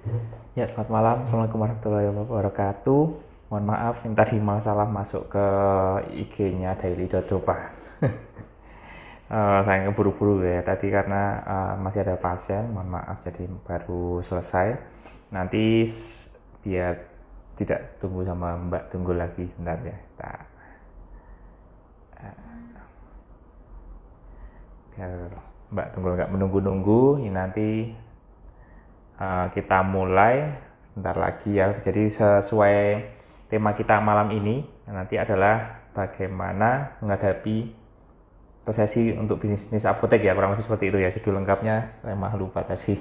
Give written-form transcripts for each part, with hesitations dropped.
Ya, selamat malam. Assalamualaikum warahmatullahi wabarakatuh. Mohon maaf, ini tadi masalah masuk ke IG-nya daily.dopa. Saya keburu-buru ya tadi karena masih ada pasien. Mohon maaf, jadi baru selesai. Nanti biar tidak tunggu sama Mbak, tunggu lagi sebentar ya. Biar Mbak tunggu nggak menunggu-nunggu. Ini nanti kita mulai sebentar lagi ya. Jadi sesuai tema kita malam ini nanti adalah bagaimana menghadapi resesi untuk bisnis apotek ya, kurang lebih seperti itu ya judul lengkapnya. Saya malah lupa tadi.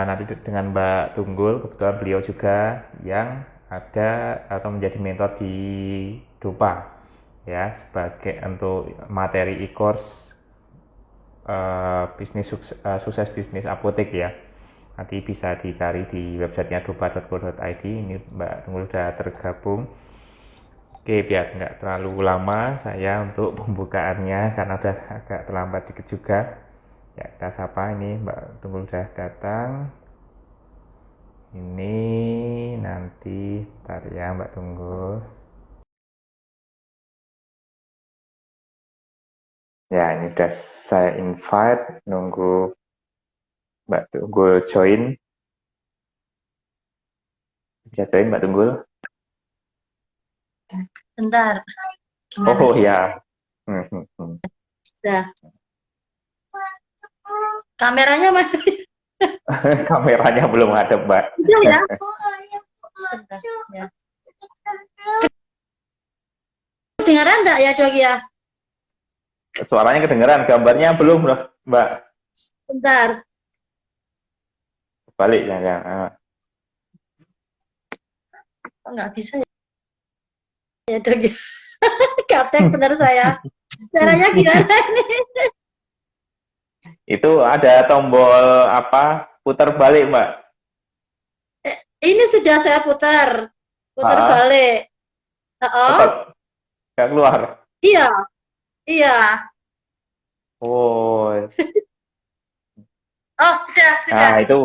Nanti dengan Mbak Tunggul, kebetulan beliau juga yang ada atau menjadi mentor di Dopa ya, sebagai untuk materi e-course sukses bisnis apotek ya. Nanti bisa dicari di websitenya dopa.co.id. Ini Mbak Tunggul sudah tergabung. Oke, biar nggak terlalu lama saya untuk pembukaannya karena udah agak terlambat dikit juga. Ya, kita sapa ini Mbak Tunggul sudah datang. Ini nanti bentar ya Mbak Tunggul. Ya, ini udah saya invite, nunggu Mbak Tunggul join. Bisa join Mbak Tunggul? Bentar. Gimana? Oh ya. Dah. Kameranya mana? Kameranya belum ada Mbak. Iya ya. Sebentar, ya. Kedengaran enggak ya, Dok ya? Suaranya kedengeran, gambarnya belum loh Mbak. Bentar. Balik ya. Kok nggak bisa ya, Dok ya? Kaptek benar saya. Caranya gimana nih? Itu ada tombol apa? Putar balik Mbak. Ini sudah saya putar. Putar Ah, balik. Oh, tetap nggak keluar. iya. Iya. Oh, Oh, sudah. itu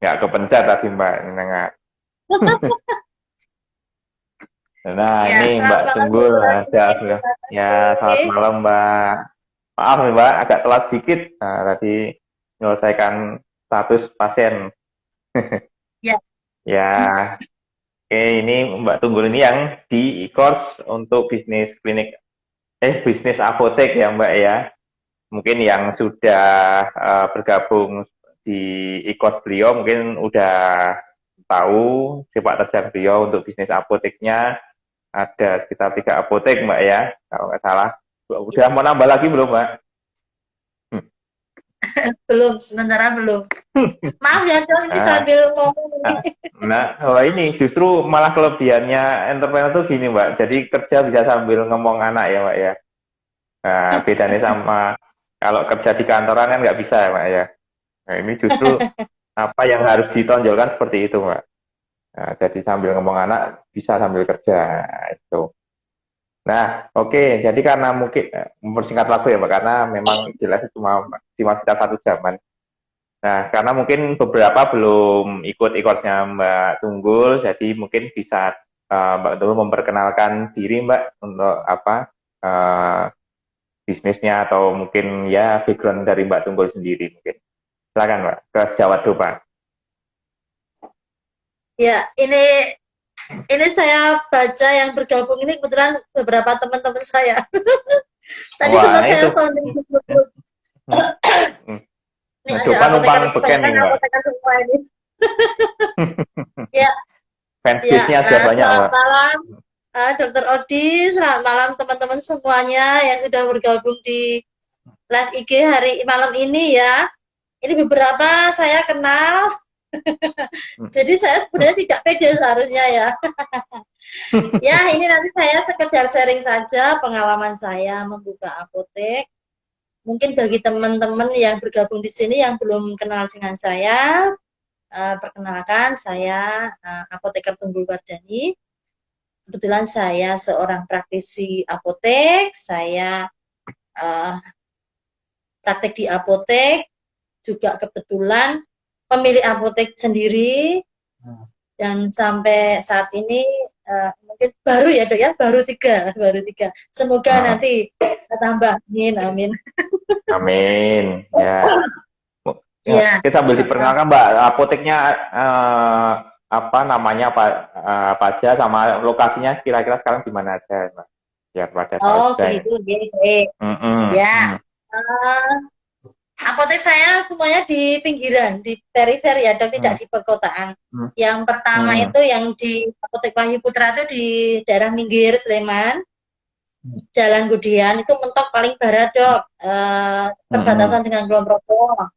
nggak kepencet tadi Mbak. Nengah. Nah, Ya, ini selamat Mbak malam Tunggul lagi. ada sudah. Terima Ya, selamat kasih. malam Mbak. Maaf nih Mbak, agak telat sedikit. Nah, tadi menyelesaikan status pasien. Ya. Ya, oke, ini Mbak Tunggul ini yang di e-course untuk bisnis klinik, bisnis apotek ya Mbak ya. Mungkin yang sudah bergabung di e-course beliau mungkin udah tahu sepak terjang beliau untuk bisnis apoteknya. Ada sekitar 3 apotek Mbak ya, kalau nggak salah. Udah mau nambah lagi belum Mbak? Belum, sementara belum. Maaf ya, Dok, ini Nah, sambil ngomong ini. nah, ini justru malah kelebihannya entrepreneur tuh gini Mbak. Jadi kerja bisa sambil ngomong anak ya Mbak ya. Nah, bedanya sama kalau kerja di kantoran kan nggak bisa ya Mbak ya. Nah, ini justru apa yang harus ditonjolkan seperti itu Mbak. Nah, jadi sambil ngomong anak bisa sambil kerja. Nah, itu. Nah, oke. Jadi karena mungkin mempersingkat waktu ya Mbak, karena memang jelas cuma sekitar 1 jaman. Nah, karena mungkin beberapa belum ikut e-course-nya Mbak Tunggul, jadi mungkin bisa Mbak Tunggul memperkenalkan diri Mbak untuk apa uh, bisnisnya atau mungkin ya background dari Mbak Tunggul sendiri mungkin. Silakan Mbak, ke sejawat dulu Pak. Ya, ini saya baca yang bergabung ini kebetulan beberapa teman-teman saya. Tadi sempat Wah, saya itu. sounding di grup. Ini Nah, ada Dopa apoteker, numpang beken kebanyakan nih Mbak. apoteker semua ini. Ya, ya. Fansbase-nya sudah banyak Selamat Mbak. malam, Dokter Odi. Selamat malam teman-teman semuanya yang sudah bergabung di live IG hari malam ini ya. Ini beberapa saya kenal, jadi saya sebenarnya tidak pede seharusnya ya. Ya, ini nanti saya sekedar sharing saja pengalaman saya membuka apotek. Mungkin bagi teman-teman yang bergabung di sini yang belum kenal dengan saya, perkenalkan saya apoteker Tunggul Wardani. Kebetulan saya seorang praktisi apotek, saya praktek di apotek, juga kebetulan memilih apotek sendiri, dan sampai saat ini mungkin baru ya dok ya, baru tiga. Semoga Heeh. nanti tambah, amin amin. Amin. Ya. Ya, Iya. kita sambil diperkenalkan Mbak, apoteknya apa namanya apa aja sama lokasinya kira-kira sekarang di mana aja Mbak? Biar pada tahu Oh juga ya. begitu, baik. Mm-mm, Ya, mm, eh, apotek saya semuanya di pinggiran, di perifer ya, dok, tidak mm, di perkotaan. mm, Yang pertama mm, itu yang di Apotek Wahyu Putra itu di daerah Minggir, Sleman, mm, Jalan Gudian, itu mentok paling barat, dok, mm, perbatasan dengan Kulon Progo.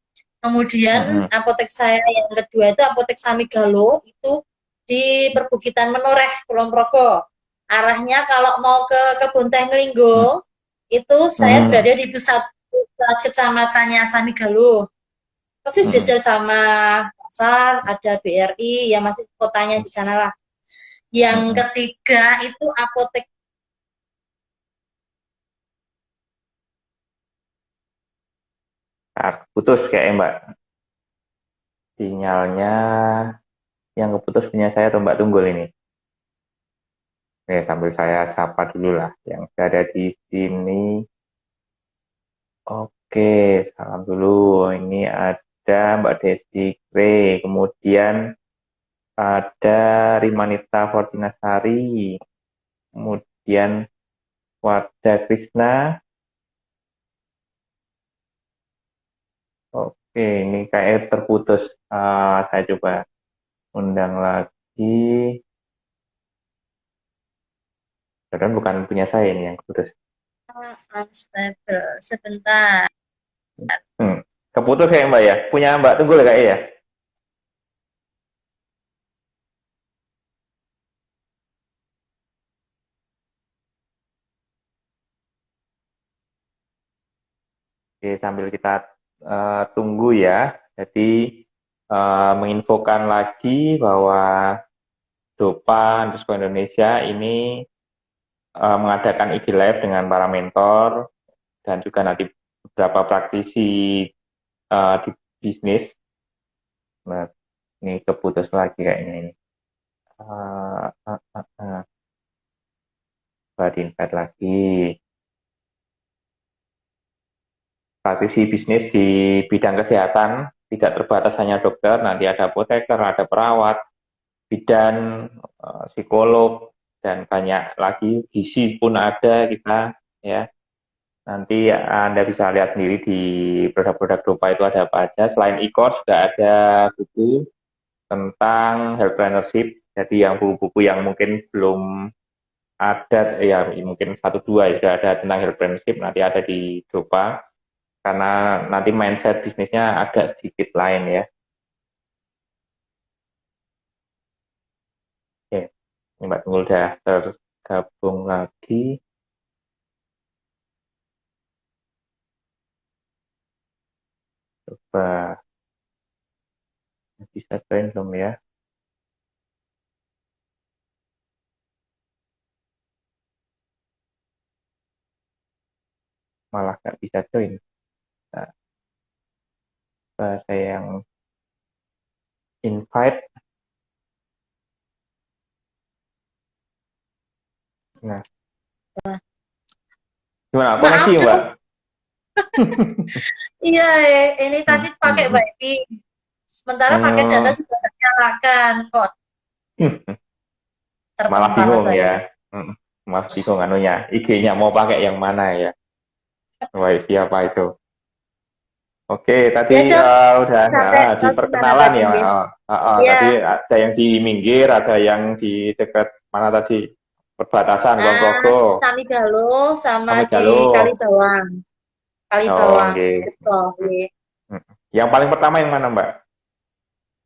Kemudian mm, apotek saya yang kedua itu Apotek Samigalo, itu di Perbukitan Menoreh, Kulon Progo. Arahnya kalau mau ke Kebun Teh mm, Ngelinggo, itu saya mm, berada di pusat kecamatannya Samigalo. Persis mm, jajar sama pasar, ada BRI, ya masih kotanya di sana lah. Yang mm. ketiga itu apotek. Ah, putus kayaknya Mbak. Sinyalnya yang keputus punya saya atau Mbak Tunggul ini. Oke, sambil saya sapa dulu lah yang ada di sini. Oke, salam dulu. Ini ada Mbak Desi Gray, kemudian ada Rimanita Fortinasari, kemudian Wardah Krishna. Oke, ini kayak terputus. Saya coba undang lagi. Dan bukan punya saya ini yang putus. Unstable. Sebentar. Hmm. Keputus kayak Mbak ya? Punya Mbak Tunggul ya kayak ya? Oke, sambil kita tunggu ya. Jadi menginfokan lagi bahwa Dopa_Indonesia ini mengadakan IG Live dengan para mentor dan juga nanti beberapa praktisi di bisnis. Nah, ini keputus lagi kayaknya ini. Uh, uh, uh, uh. Invite lagi. Praktisi bisnis di bidang kesehatan tidak terbatas hanya dokter, nanti ada apoteker, ada perawat, bidan, psikolog, dan banyak lagi. Gizi pun ada kita ya. Nanti Anda bisa lihat sendiri di produk-produk Dopa itu ada apa aja. Selain e-course sudah ada buku tentang healthpreneurship. Jadi yang buku-buku yang mungkin belum ada, ya mungkin satu dua ya sudah ada tentang healthpreneurship, nanti ada di Dopa. Karena nanti mindset bisnisnya agak sedikit lain ya. Oke, ini Mbak Tunggul udah tergabung lagi. Coba bisa join belum ya? Malah nggak bisa join. Nah, saya yang invite. Nah, gimana koneksi Maaf, Mbak? dok. Iya, ini tadi pakai Hmm. WiFi. Sementara pakai data juga ternyalakan kok. Malah Terpental bingung saya. ya. Malah bingung anunya. IG-nya mau pakai yang mana ya? WiFi apa itu? Oke, tadi Ya, dok. udah Sampai di gimana perkenalan tadi? ya. Iya. Tadi ada yang di Minggir, ada yang di dekat mana tadi? Perbatasan Kulon Progo, Samigalo sama Kami di Galuh. Kalibawang. Oh, Kalibawang. oke. Betul, iya. Yang paling pertama yang mana, Mbak?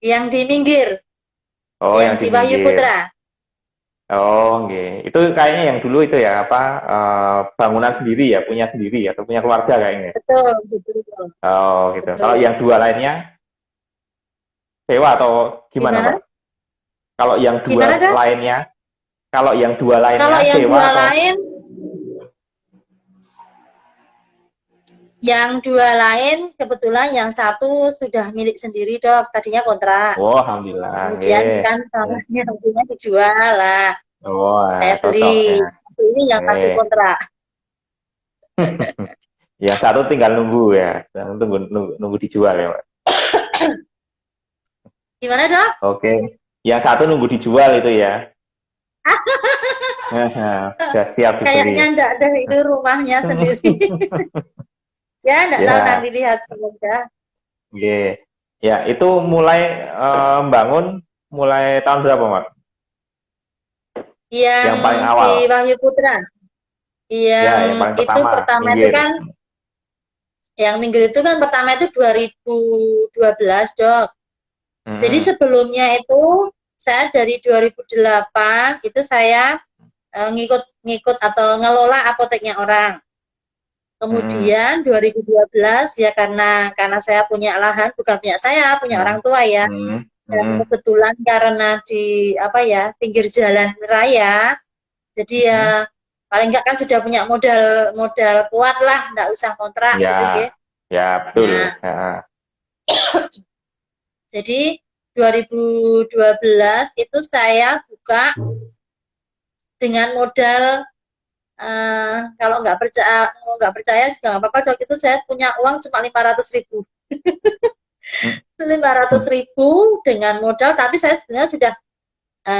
Yang di Minggir, Oh, yang yang di di Wahyu Minggir. Putra. Oh, oke. Itu kayaknya yang dulu itu ya, apa bangunan sendiri ya, punya sendiri atau punya keluarga kayaknya. Betul, betul, Oh, gitu. Kalau betul. yang dua lainnya sewa atau gimana, Mbak? Gimana? Kalau yang dua Gimana, dok? lainnya, kalau yang dua Kalau lainnya yang sewa dua atau lain, Yang dua lain kebetulan yang satu sudah milik sendiri dok, tadinya kontrak. Oh, alhamdulillah. Kemudian Nggih. kan tanahnya tentunya dijual lah, Oh, saya cocok beli. ya. Ini yang masih Nggih. kontrak. Yang satu tinggal nunggu ya. Nunggu dijual ya, Pak. Gimana dok? Oke. Yang satu nunggu dijual itu ya. Sudah siap Kayaknya dibeli. enggak ada itu rumahnya sendiri. Ya, enggak tahu nanti Ya, lihat semoga. nggih. Ya, itu mulai bangun mulai tahun berapa, Mak? Yang Yang paling di awal. Wahyu Putra, Ya, yang yang paling itu pertama, pertama itu minggir. kan, yang minggu itu kan pertama itu 2012 dok. Jadi Mm-mm. sebelumnya itu saya dari 2008 itu saya ngikut atau ngelola apoteknya orang. Mm-mm. Kemudian 2012 ya karena saya punya lahan, bukan punya saya, punya orang tua ya. Mm-mm. Dan Mm-mm. kebetulan karena di apa ya pinggir jalan raya, jadi ya Mm-mm. paling enggak kan sudah punya modal modal kuat lah, enggak usah kontrak Ya, gitu ya. ya betul. Nah, Ya. jadi 2012 itu saya buka dengan modal kalau nggak percaya juga nggak apa-apa dok, itu saya punya uang cuma 500.000. lima ratus Mm-mm. ribu dengan modal, tapi saya sebenarnya sudah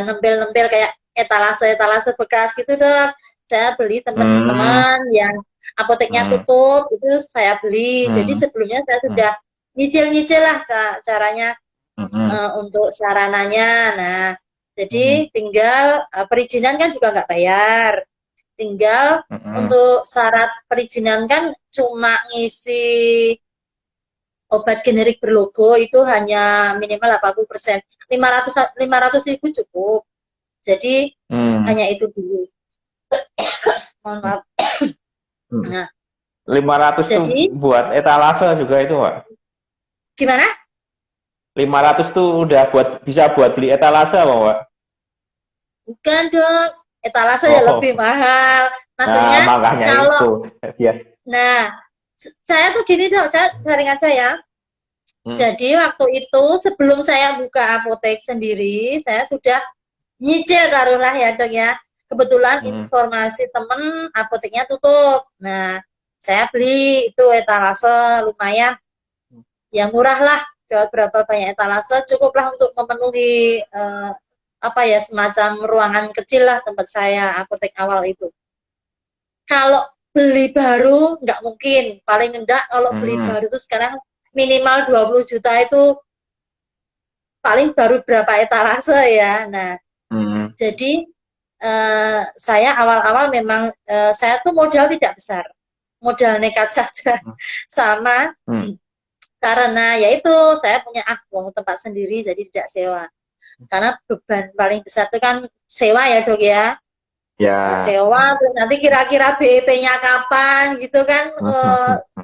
nempel-nempel kayak etalase-etalase bekas gitu dok. Saya beli Mm-mm. teman-teman yang apoteknya Mm-mm. tutup, itu saya beli. Jadi Mm-mm. sebelumnya saya sudah nyicil-nyicil lah caranya Mm-mm. untuk sarananya. Nah, Mm-mm. jadi tinggal perizinan kan juga nggak bayar. Tinggal Mm-mm. untuk syarat perizinan kan cuma ngisi obat generik berlogo itu hanya minimal 80%. 500 ribu cukup. Jadi Mm. hanya itu dulu. Mohon maaf. Mm. Nah, 500 tuh jadi buat etalase juga itu, Pak. gimana? 500 tuh udah bisa buat beli etalase apa, Pak? Bukan dong. Etalase ya lebih Oh, mahal. nah Maksudnya makanya kalau, itu. Ya. nah, saya tuh gini dong, saya sharing aja ya. Mm. Jadi waktu itu sebelum saya buka apotek sendiri, saya sudah nyicil taruhlah ya dok ya. Kebetulan Mm. informasi temen apoteknya tutup. Nah, saya beli itu etalase lumayan, ya murah lah. Berapa banyak etalase cukuplah untuk memenuhi apa ya semacam ruangan kecil lah tempat saya apotek awal itu. Kalau beli baru nggak mungkin, paling enggak kalau beli Mm. baru itu sekarang minimal 20 juta itu paling baru berapa etalase ya. Nah, Mm. jadi saya awal-awal memang saya tuh modal tidak besar, modal nekat saja sama Mm. karena yaitu saya punya uang tempat sendiri jadi tidak sewa. Karena beban paling besar itu kan sewa ya dok ya. Ya. Sewa terus nanti kira-kira BEP-nya kapan gitu kan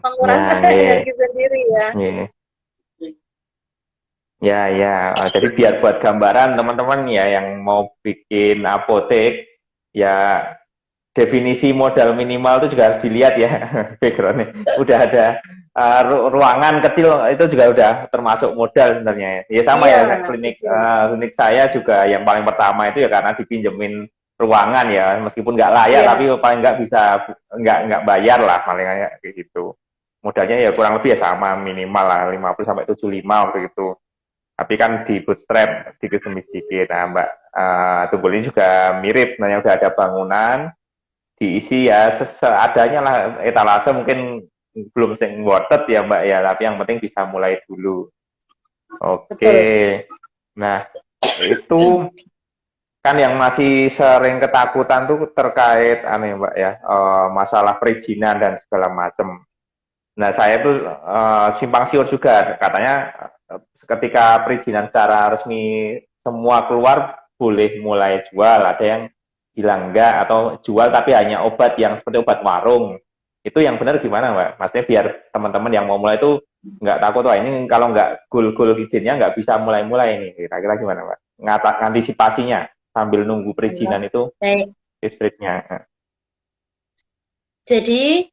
menguras Ya, nggih. energi sendiri ya. Nggih. Ya, ya. Jadi biar buat gambaran teman-teman ya yang mau bikin apotek, ya definisi modal minimal itu juga harus dilihat ya backgroundnya. Udah ada ruangan kecil itu juga udah termasuk modal sebenarnya ya. Ya sama Iya, ya kayak klinik betul. klinik saya juga yang paling pertama itu ya karena dipinjemin ruangan ya meskipun nggak layak Iya, tapi paling nggak bisa nggak bayar lah paling kayak gitu. Modalnya ya kurang lebih ya sama minimal lah 50 sampai 75 waktu itu. Tapi kan di bootstrap sedikit demi sedikit. Nah, Mbak Tunggul ini juga mirip, sebenarnya udah ada bangunan, diisi ya seadanya lah etalase mungkin belum sing worth ya Mbak ya, tapi yang penting bisa mulai dulu. Oke. betul. Nah, itu kan yang masih sering ketakutan tuh terkait aneh Mbak ya, masalah perizinan dan segala macam. Nah, saya tuh simpang siur juga katanya ketika perizinan secara resmi semua keluar boleh mulai jual, ada yang bilang enggak atau jual tapi hanya obat yang seperti obat warung. Itu yang benar gimana, Mbak? Maksudnya biar teman-teman yang mau mulai itu nggak takut, wah ini kalau nggak gul-gul izinnya nggak bisa mulai-mulai ini. Kira-kira gimana, Mbak? Antisipasinya sambil nunggu perizinan itu Baik. listriknya. Jadi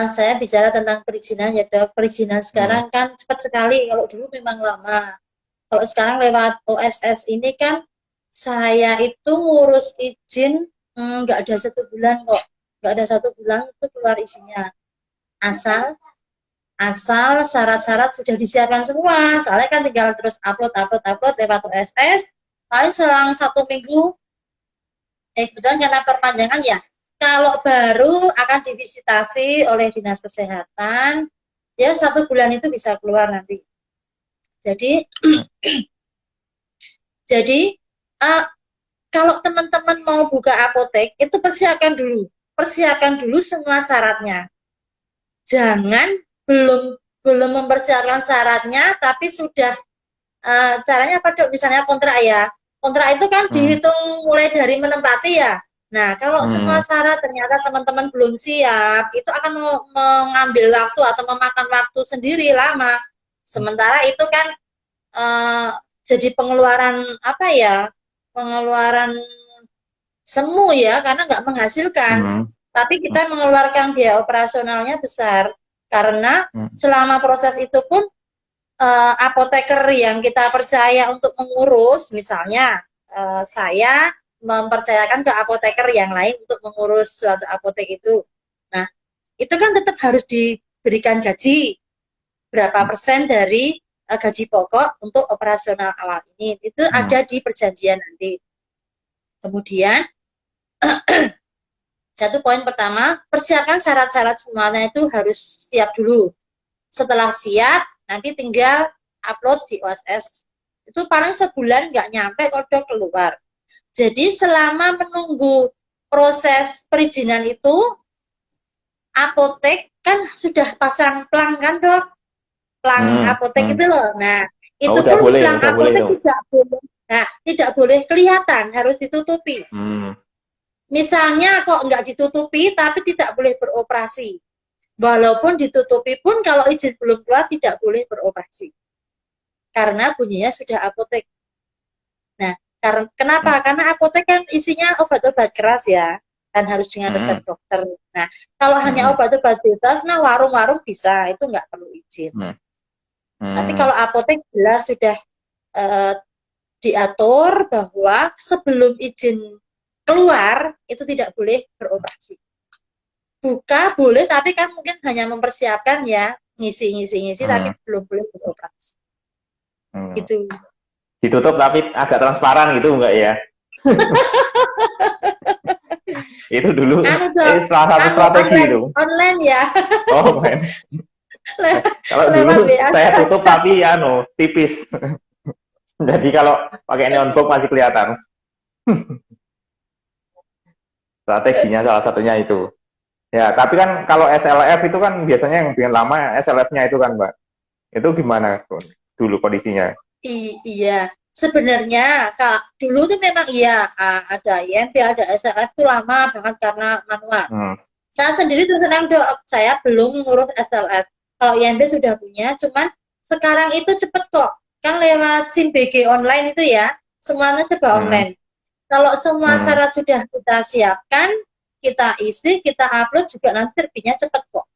Saya bicara tentang perizinan ya dok. Perizinan Hmm. sekarang kan cepat sekali. Kalau dulu memang lama. Kalau sekarang lewat OSS ini kan saya itu ngurus izin nggak ada 1 bulan kok. Nggak ada 1 bulan itu keluar isinya. Asal asal syarat-syarat sudah disiapkan semua. Soalnya kan tinggal terus upload lewat OSS. Paling selang 1 minggu, kebetulan karena perpanjangan ya. Kalau baru akan divisitasi oleh dinas kesehatan, ya 1 bulan itu bisa keluar nanti. Jadi, jadi uh, kalau teman-teman mau buka apotek itu persiapkan dulu semua syaratnya. Jangan belum belum mempersiapkan syaratnya, tapi sudah caranya apa dok? Misalnya kontrak ya. Kontrak itu kan Hmm. dihitung mulai dari menempati ya. Nah, kalau semua Hmm. syarat ternyata teman-teman belum siap, itu akan mengambil waktu atau memakan waktu sendiri lama. Sementara itu kan uh, jadi pengeluaran apa ya? Pengeluaran semu ya, karena nggak menghasilkan. Hmm. Tapi kita mengeluarkan biaya operasionalnya besar karena Hmm. selama proses itu pun apoteker yang kita percaya untuk mengurus, misalnya saya mempercayakan ke apoteker yang lain untuk mengurus suatu apotek itu. Nah, itu kan tetap harus diberikan gaji berapa persen dari gaji pokok untuk operasional awal ini. Itu Hmm. ada di perjanjian nanti. Kemudian satu poin pertama, persiapkan syarat-syarat semuanya itu harus siap dulu. Setelah siap, nanti tinggal upload di OSS. Itu paling sebulan nggak nyampe kalau udah keluar. Jadi selama menunggu proses perizinan itu, apotek kan sudah pasang plang kan dok? Plang Hmm. apotek Hmm. itu loh. Nah, Oh, itu pun plang udah boleh apotek itu. tidak boleh. Nah, tidak boleh kelihatan, harus ditutupi. Hmm. Misalnya kok nggak ditutupi, tapi tidak boleh beroperasi. Walaupun ditutupi pun kalau izin belum keluar tidak boleh beroperasi. Karena bunyinya sudah apotek. Nah, kenapa? Hmm. Karena apotek kan isinya obat-obat keras ya, dan harus dengan resep Hmm. dokter. Nah, kalau hanya Hmm. obat-obat bebas, nah warung-warung bisa, itu nggak perlu izin. Hmm. Tapi Hmm. kalau apotek jelas sudah eh, diatur bahwa sebelum izin keluar, itu tidak boleh beroperasi. Buka boleh, tapi kan mungkin hanya mempersiapkan ya, ngisi-ngisi-ngisi, Hmm. tapi belum boleh beroperasi. Hmm. Gitu. Ditutup tapi agak transparan gitu enggak ya? Itu dulu Anu dok, salah satu anu strategi online itu. online ya, Oh, men. Kalau lewat dulu WA saya tutup saja. tapi tipis. Jadi kalau pakai neon box masih kelihatan. Strateginya salah satunya itu. Ya, tapi kan kalau SLF itu kan biasanya yang bikin lama SLF-nya itu kan, Mbak. Itu gimana dulu kondisinya? Iya, sebenarnya Kak, dulu tuh memang iya ada IMP, ada SLF tuh lama banget karena manual. Hmm. Saya sendiri terus terang dok, saya belum ngurus SLF. Kalau IMP sudah punya, cuman sekarang itu cepet kok. Kan lewat SIM BG online itu ya, semuanya serba Hmm. online. Kalau semua Hmm. syarat sudah kita siapkan, kita isi, kita upload juga nanti terbitnya cepet kok.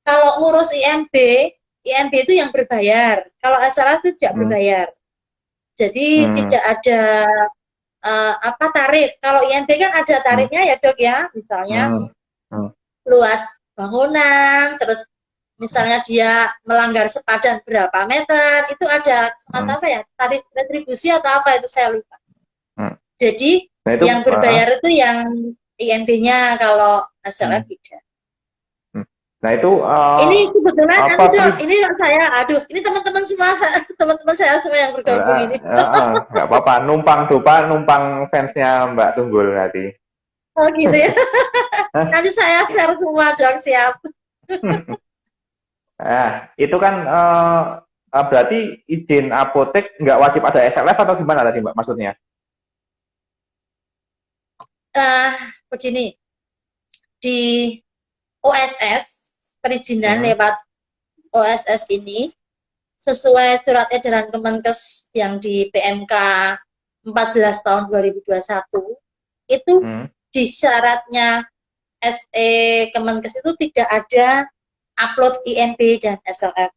Kalau ngurus IMB itu yang berbayar. Kalau SLF itu tidak Hmm. berbayar. Jadi Hmm. tidak ada apa tarif. Kalau IMB kan ada Hmm. tarifnya ya dok ya, misalnya Hmm. Hmm. luas bangunan, terus misalnya dia melanggar sepadan berapa meter, itu ada Hmm. semacam apa ya, tarif retribusi atau apa itu saya lupa. Hmm. Jadi Nah itu yang berbayar itu yang IMB-nya, kalau hmm. SLF tidak. Hmm. Nah itu Ini kebetulan apa anu dok, ini saya, aduh, ini teman-teman semua, teman-teman saya semua yang bergabung ini. nggak apa-apa, numpang Dupa, numpang fansnya Mbak Tunggul nanti. Oh gitu ya. Nanti saya share semua dok, siap. Nah, itu kan berarti izin apotek nggak wajib ada SLF atau gimana tadi Mbak maksudnya? uh, Begini, di OSS, perizinan Hmm. lewat OSS ini sesuai surat edaran Kemenkes yang di PMK 14 tahun 2021 itu Hmm. di syaratnya SE Kemenkes itu tidak ada upload IMB dan SLF.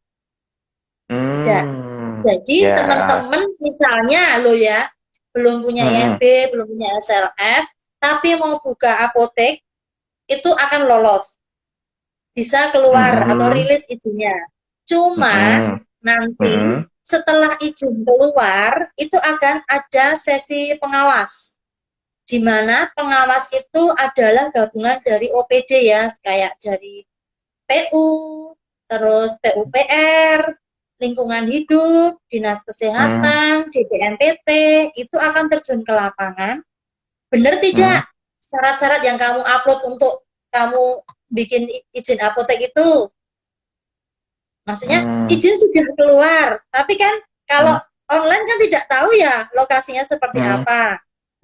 Tidak. Hmm, Jadi ya. teman-teman misalnya lo ya, belum punya Mm-mm. IMB, belum punya SLF, tapi mau buka apotek, itu akan lolos. Bisa keluar atau Mm-mm. rilis izinnya. Cuma Mm-mm. nanti Mm-mm. setelah izin keluar, itu akan ada sesi pengawas. Di mana pengawas itu adalah gabungan dari OPD ya, kayak dari PU, terus PUPR, lingkungan hidup, dinas Mm. kesehatan, DBNPT, itu akan terjun ke lapangan. Benar Mm. tidak syarat-syarat yang kamu upload untuk kamu bikin izin apotek itu? Maksudnya Mm. izin sudah keluar, tapi kan kalau Mm. online kan tidak tahu ya lokasinya seperti Mm. apa.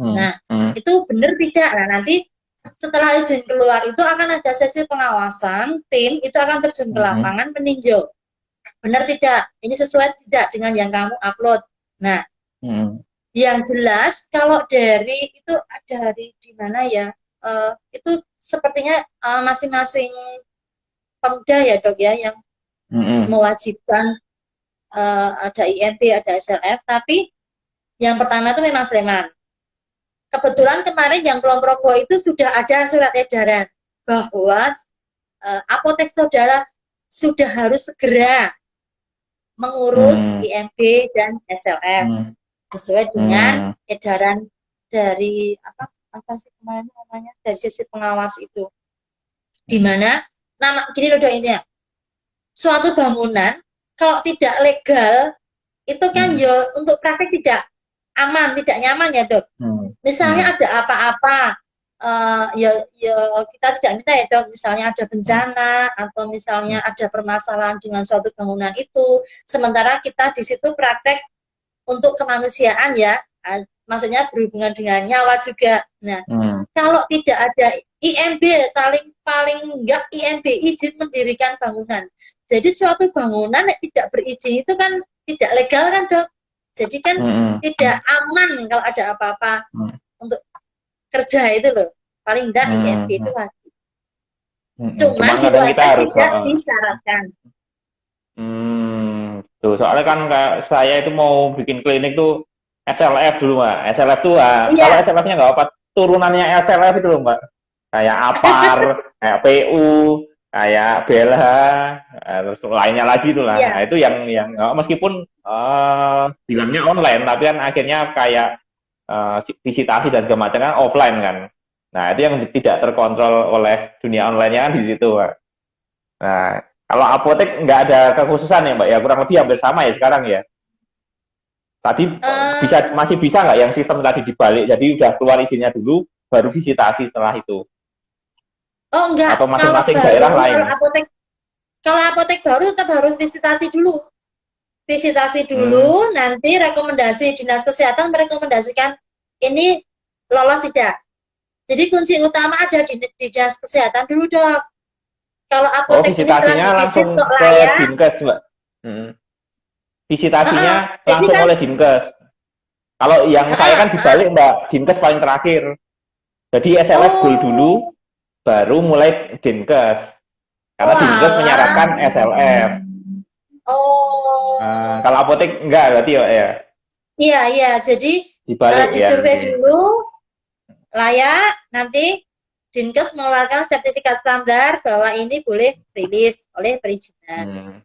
Mm. Nah, Mm. itu benar tidak? Nah, nanti setelah izin keluar itu akan ada sesi pengawasan, tim itu akan terjun ke Mm. lapangan meninjau. Benar tidak? Ini sesuai tidak dengan yang kamu upload. Nah, Mm. yang jelas kalau dari itu dari di mana ya? Itu sepertinya masing-masing Pemda ya dok ya yang Mm. mewajibkan ada IMB, ada SLF, tapi yang pertama itu memang Sleman. Kebetulan kemarin yang Kulon Progo itu sudah ada surat edaran bahwa apotek saudara sudah harus segera mengurus Mm. IMB dan SLF Mm. sesuai dengan Mm. edaran dari apa sih kemarin namanya dari sisi pengawas itu, di mana nama gini loh dok ini ya, suatu bangunan kalau tidak legal itu kan Mm. ya untuk praktek tidak aman, tidak nyaman ya dok. Mm. Misalnya Mm. ada apa-apa, ya kita tidak minta ya dok, misalnya ada bencana atau misalnya ada permasalahan dengan suatu bangunan itu, sementara kita di situ praktek untuk kemanusiaan ya, maksudnya berhubungan dengan nyawa juga. Nah, Mm. kalau tidak ada IMB, paling paling enggak IMB izin mendirikan bangunan. Jadi suatu bangunan yang tidak berizin itu kan tidak legal kan dok. Jadi kan Mm. tidak aman kalau ada apa-apa Mm. untuk kerja itu loh. Paling enggak IMB Mm. itu wajib. Mm. Cuma Cuman di kadang kita USN harus tidak disyaratkan. tuh soalnya kan kayak saya itu mau bikin klinik tuh SLF dulu mbak. SLF tuh kalau Iya, SLF-nya nggak apa turunannya SLF itu loh mbak. Kayak APAR, kayak PU, kayak BLH, terus lainnya lagi tuh lah. iya. Nah, itu yang meskipun bilangnya online, tapi kan akhirnya kayak visitasi dan segala macam kan offline kan. Nah itu yang tidak terkontrol oleh dunia online-nya kan di situ mbak. Nah kalau apotek nggak ada kekhususan ya mbak ya kurang lebih hampir sama ya sekarang ya. Tadi Eh, masih bisa nggak yang sistem tadi dibalik jadi udah keluar izinnya dulu baru visitasi setelah itu oh enggak, atau kalau masing-masing baru, daerah lain? kalau apotek baru tetap harus visitasi dulu. Visitasi Hmm. dulu, nanti rekomendasi dinas kesehatan merekomendasikan ini lolos tidak. Jadi kunci utama ada di dinas kesehatan dulu dok. Kalau Oh apotek ini setelah visitasinya divisit langsung kok ke layak, Dinkes mbak. Hmm. Visitasinya jadi langsung kan oleh Dinkes. Kalau yang saya kan dibalik mbak, Dinkes paling terakhir. Jadi SLF goal dulu, oh, baru mulai Dinkes. Karena oh Dinkes alah, menyarankan SLF. oh, Kalau apotek enggak berarti ya, iya iya. Jadi dibalik ya disurvei nanti. dulu layak, nanti Dinkes mengeluarkan sertifikat standar bahwa ini boleh rilis oleh perizinan. Hmm.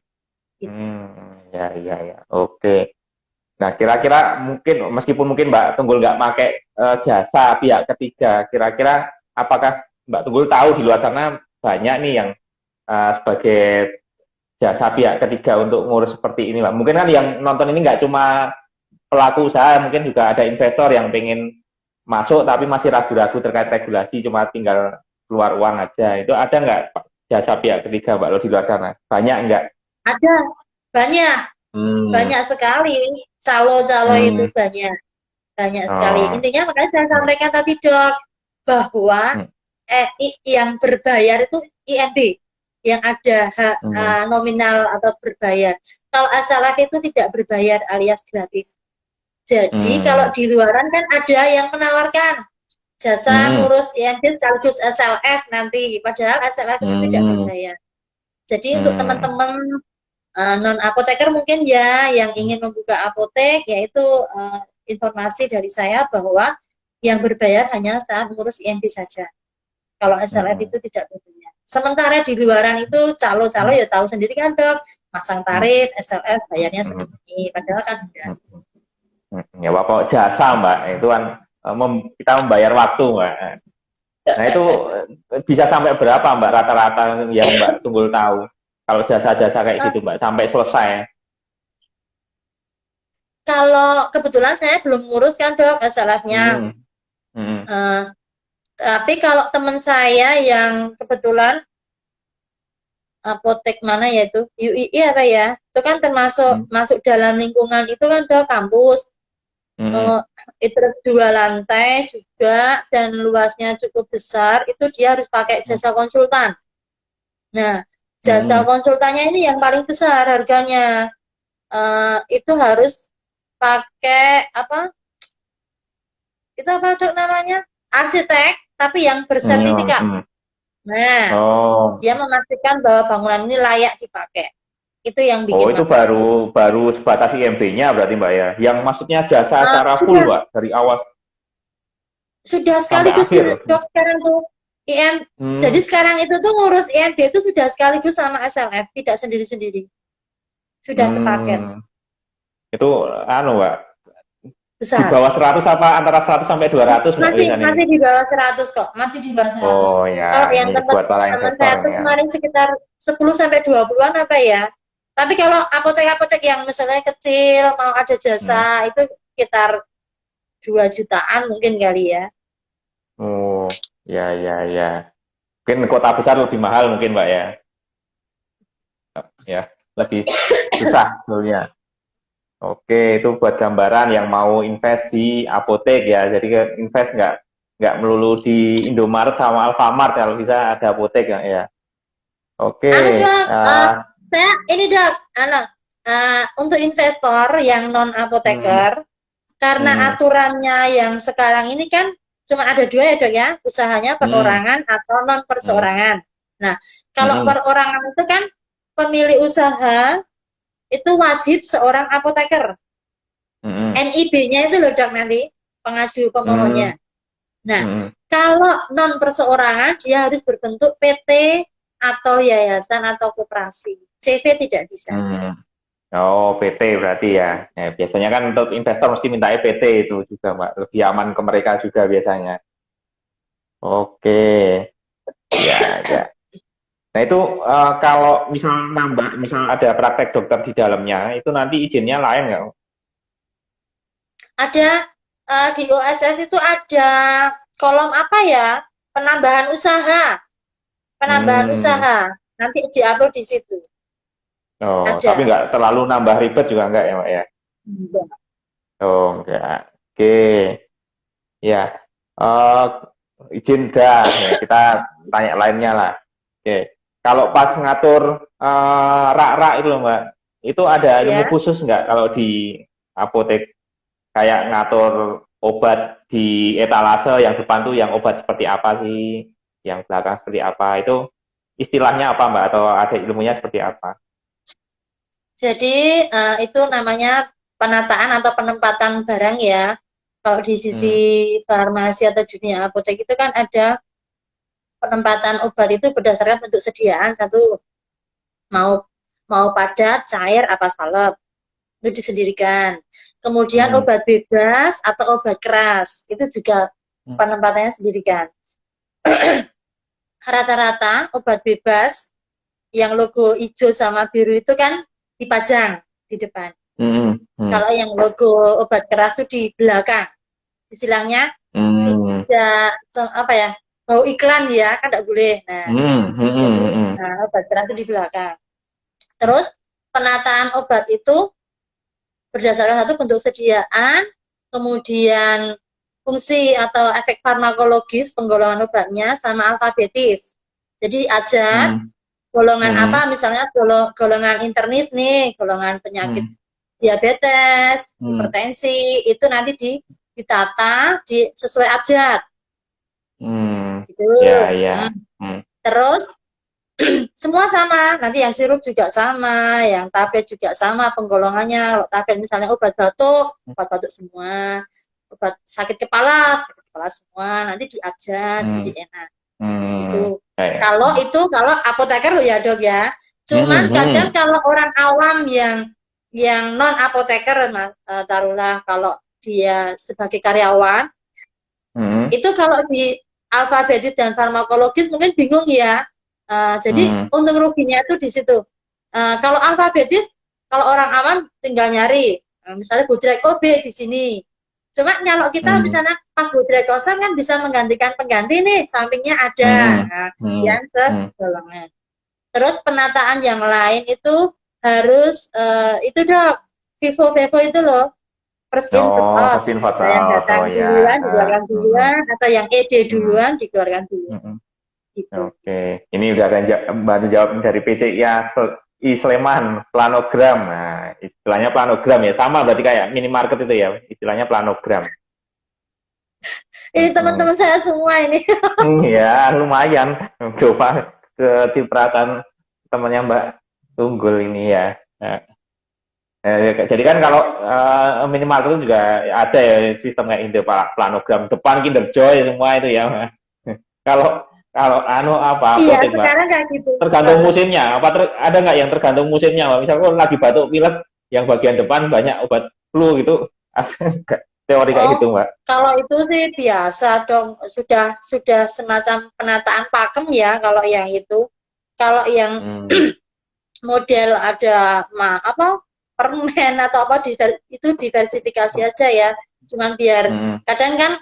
Gitu. Ya, ya, ya. Oke. Nah, kira-kira mungkin meskipun mungkin Mbak Tunggul nggak pakai jasa pihak ketiga, kira-kira apakah Mbak Tunggul tahu di luar sana banyak nih yang sebagai jasa pihak ketiga untuk ngurus seperti ini, Mbak? Mungkin kan yang nonton ini nggak cuma pelaku usaha, mungkin juga ada investor yang pengen masuk tapi masih ragu-ragu terkait regulasi, cuma tinggal keluar uang aja. Itu ada nggak jasa pihak ketiga, Mbak, lo di luar sana? Banyak nggak? Ada banyak, Hmm. banyak sekali calo-calo itu Hmm. banyak, banyak sekali. Oh. Intinya makanya saya Hmm. sampaikan tadi dok bahwa Hmm. yang berbayar itu IMB yang ada hak Hmm. nominal atau berbayar. Kalau SLF itu tidak berbayar alias gratis. Jadi kalau Hmm. di luaran kan ada yang menawarkan jasa Hmm. ngurus IMB sekaligus SLF nanti, padahal SLF itu tidak Hmm. berbayar. Jadi untuk Hmm. teman-teman non apoteker mungkin ya yang ingin membuka apotek, yaitu informasi dari saya bahwa yang berbayar hanya saat ngurus IMB saja. Kalau SLF Hmm. itu tidak berbayar. Sementara di luaran itu calo-calo ya tahu sendiri kan dok, masang tarif SLF bayarnya segini, padahal kan enggak. Ya, pokok jasa Mbak, itu kan kita membayar waktu Mbak. Nah itu bisa sampai berapa Mbak rata-rata yang Mbak Tunggul tahu? Kalau jasa-jasa kayak gitu Mbak, sampai selesai. Kalau kebetulan saya belum ngurus kan dok SLF-nya. Hmm. Hmm. Tapi kalau teman saya yang kebetulan apotek mana ya itu UII apa ya, itu kan termasuk Hmm. masuk dalam lingkungan itu kan dok kampus. Hmm. eh, itu 2 lantai juga dan luasnya cukup besar, itu dia harus pakai jasa konsultan. Nah, jasa Hmm. konsultannya ini yang paling besar harganya. Itu harus pakai apa? Itu apa dok namanya? Arsitek, tapi yang Hmm. bersertifikat. Hmm. Nah, Oh. dia memastikan bahwa bangunan ini layak dipakai. Itu yang Oh, bikin itu mahal. baru sebatas IMB-nya berarti Mbak ya. Yang maksudnya jasa secara full Sudah Mbak, dari awal sudah sampai sekaligus akhir. dok sekarang tuh IM. Jadi Hmm. sekarang itu tuh ngurus IMB itu sudah sekaligus sama SLF, tidak sendiri-sendiri. Sudah sepaket. Hmm. Itu anu Mbak, di Besar. bawah 100 apa antara 100 sampai 200 Mbak Masih biasanya ini? masih di bawah 100 kok, masih di bawah 100. Oh ya, Kalau yang ini tempat buat para teman investor saya tuh ini ya. kemarin sekitar 10 sampai 20-an apa ya. Tapi kalau apotek-apotek yang misalnya kecil mau ada Hmm. jasa itu sekitar 2 jutaan mungkin kali ya. Oh, ya ya ya. Mungkin kota besar lebih mahal mungkin Mbak ya. Ya, lebih susah sebenarnya. Oke, itu buat gambaran yang mau invest di apotek ya. Jadi invest nggak melulu di Indomaret sama Alfamart, kalau bisa ada apotek ya. Oke, Anu dok, uh, saya ini dok, untuk investor yang non hmm, apoteker, karena hmm, aturannya yang sekarang ini kan cuma ada dua ya dok ya, usahanya hmm, perorangan atau non hmm, perseorangan. Nah, kalau hmm, perorangan itu kan pemilik usaha itu wajib seorang apoteker. hmm, NIB-nya itu loh dok nanti pengaju pemohonnya. hmm, Nah, hmm, kalau non perseorangan dia harus berbentuk PT atau yayasan atau koperasi. CV tidak bisa. hmm. Oh, PT berarti ya. Biasanya kan untuk investor mesti minta PT itu juga, Mbak. Lebih aman ke mereka juga biasanya. Oke, ya, ya. Nah itu kalau misal nambah, misal ada praktek dokter di dalamnya, itu nanti izinnya lain nggak? Ada di OSS itu ada kolom apa ya? Penambahan usaha. Penambahan Hmm, usaha. Nanti diupload di situ. oh, tapi Ada. nggak terlalu nambah ribet juga nggak ya, Mbak ya? Oh, enggak. Oke, ya. Eh, izin dah, ya, kita tanya lainnya lah. Oke, kalau pas ngatur rak-rak itu loh, Mbak, itu ada ilmu Ya. khusus nggak kalau di apotek, kayak ngatur obat di etalase yang depan tuh yang obat seperti apa sih, yang belakang seperti apa, itu istilahnya apa Mbak, atau ada ilmunya seperti apa? Jadi itu namanya penataan atau penempatan barang ya. Kalau di sisi Hmm. farmasi atau dunia apotek itu kan ada penempatan obat itu berdasarkan bentuk sediaan. Satu mau mau padat, cair, apa salep itu disendirikan. Kemudian Hmm. obat bebas atau obat keras itu juga penempatannya sendirikan. Rata-rata obat bebas yang logo hijau sama biru itu kan dipajang di depan. Hmm. Hmm. Kalau yang logo obat keras itu di belakang. Istilahnya Hmm. tidak apa ya, bau iklan ya, kan tidak boleh. Nah, Hmm. Hmm. jadi Hmm. Hmm. obat keras itu di belakang. Terus penataan obat itu berdasarkan satu bentuk sediaan, kemudian fungsi atau efek farmakologis penggolongan obatnya sama alfabetis. Jadi aja Hmm. golongan Hmm. apa, misalnya golongan internis nih, golongan penyakit Hmm. diabetes, Hmm. hipertensi, itu nanti ditata sesuai abjad. gitu. Ya, ya. Hmm. Hmm. Terus semua sama, nanti yang sirup juga sama, yang tablet juga sama penggolongannya. Kalau tablet misalnya obat batuk semua, obat sakit kepala semua, nanti diajar Hmm. jadi enak. Hmm. Itu. Kayak. Kalau apoteker ya dok ya. Hmm. Cuman kadang Hmm. kalau orang awam yang non apoteker, taruhlah kalau dia sebagai karyawan, Hmm. itu kalau di alfabetis dan farmakologis mungkin bingung ya. Jadi Hmm. untung ruginya itu di situ. Kalau alfabetis, kalau orang awam tinggal nyari, misalnya Budrek, oh B di sini. Cuma kalau kita Hmm. misalnya pas Budrek kosong kan bisa menggantikan pengganti nih, sampingnya ada, Hmm. Hmm. yang Hmm. segolongan. Terus penataan yang lain itu harus itu dok, Vivo itu loh, first in first Oh, out. vaksin Ada yang out. datang Oh ya. duluan Ah. dikeluarkan Hmm. duluan, atau yang ED Hmm. duluan dikeluarkan duluan. Hmm. Gitu. Oke, ini udah ada bantu jawab dari PCIA Sleman, planogram. Nah, istilahnya planogram ya, sama berarti kayak minimarket itu ya, istilahnya planogram. Ini Hmm. teman-teman saya semua ini. Ya, lumayan. Coba kecipratan temannya Mbak Tunggul ini ya. Nah, jadi kan kalau minimarket itu juga ada ya sistem kayak itu, planogram depan Kinder Joy semua itu ya. Kalau kalau apa Iya, apotek Mbak? sekarang kayak gitu. Tergantung musimnya. Ada nggak yang tergantung musimnya, Mbak? Misal kalau lagi batuk pilek, yang bagian depan banyak obat flu gitu. Ada nggak teori kayak Oh, gitu, Mbak? kalau itu sih biasa dong. Sudah semacam penataan pakem ya kalau yang itu. Kalau yang Hmm. model ada apa permen atau apa itu diversifikasi aja ya. Cuman biar Hmm. kadang kan